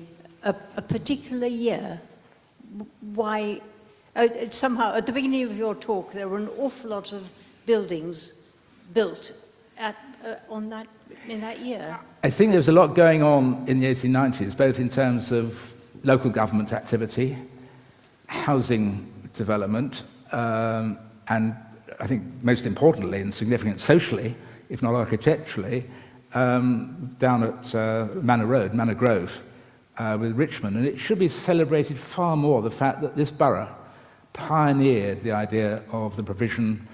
particular year. Why? Somehow, at the beginning of your talk, there were an awful lot of buildings built in that year. I think there was a lot going on in the 1890s, both in terms of local government activity, housing development, and I think most importantly and significant socially, if not architecturally, down at Manor Grove with Richmond. And it should be celebrated far more, the fact that this borough pioneered the idea of the provision,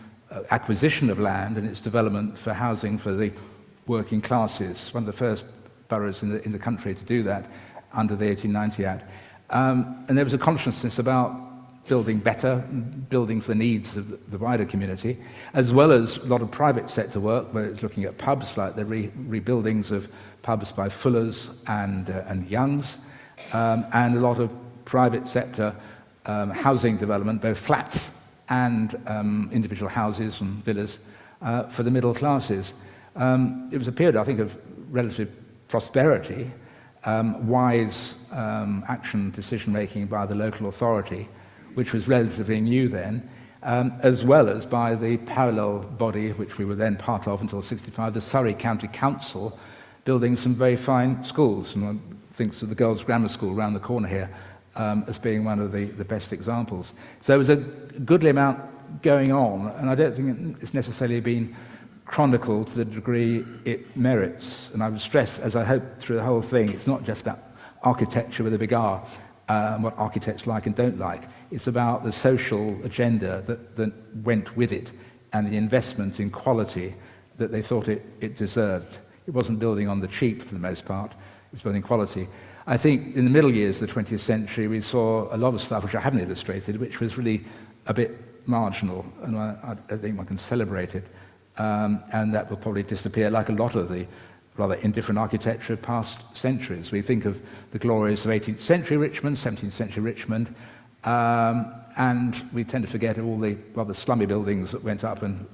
acquisition of land and its development for housing for the working classes, one of the first boroughs in the country to do that under the 1890 Act. And there was a consciousness about building better, building for the needs of the wider community, as well as a lot of private sector work, where it's looking at pubs, like the rebuildings of pubs by Fullers and Youngs, and a lot of private sector housing development, both flats and individual houses and villas for the middle classes. It was a period, I think, of relative prosperity, wise action, decision-making by the local authority, which was relatively new then, as well as by the parallel body, which we were then part of until 65, the Surrey County Council, building some very fine schools. And one thinks of the Girls' Grammar School around the corner here as being one of the best examples. So there was a goodly amount going on, and I don't think it's necessarily been chronicled to the degree it merits. And I would stress, as I hope through the whole thing, it's not just about architecture with a big R, what architects like and don't like. It's about the social agenda that went with it and the investment in quality that they thought it deserved. It wasn't building on the cheap for the most part, it was building quality. I think in the middle years of the 20th century, we saw a lot of stuff which I haven't illustrated, which was really a bit marginal, and I don't think one can celebrate it. And that will probably disappear like a lot of the rather indifferent architecture of past centuries. We think of the glories of 18th century Richmond, 17th century Richmond, and we tend to forget all the rather slummy buildings that went up and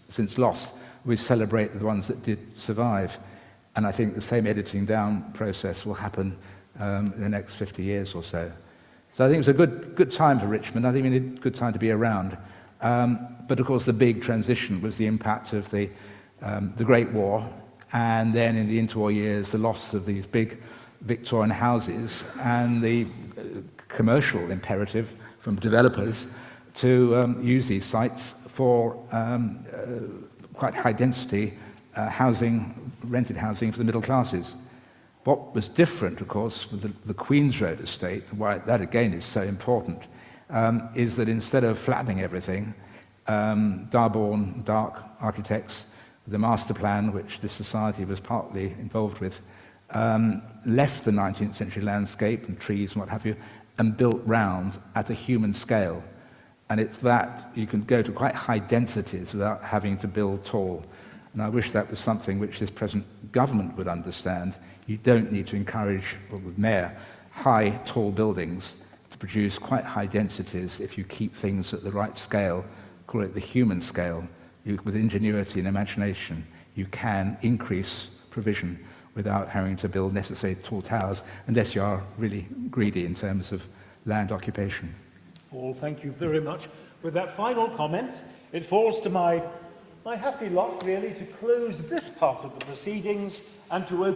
since lost. We celebrate the ones that did survive. And I think the same editing down process will happen in the next 50 years or so. So I think it was a good time for Richmond. I think it was a good time to be around. But of course, the big transition was the impact of the Great War, and then in the interwar years, the loss of these big Victorian houses and the commercial imperative from developers to use these sites for quite high density housing, rented housing for the middle classes. What was different, of course, with the Queen's Road estate, and why that again is so important, is that instead of flattening everything, Darbourne, Dark architects, the master plan, which this society was partly involved with, left the 19th century landscape and trees and what have you, and built round at a human scale. And it's that you can go to quite high densities without having to build tall. And I wish that was something which this present government would understand. You don't need to encourage, or the mayor, high, tall buildings to produce quite high densities if you keep things at the right scale, call it the human scale. With ingenuity and imagination, you can increase provision without having to build necessary tall towers, unless you are really greedy in terms of land occupation. Paul, thank you very much. With that final comment, it falls to my happy lot, really, to close this part of the proceedings and to open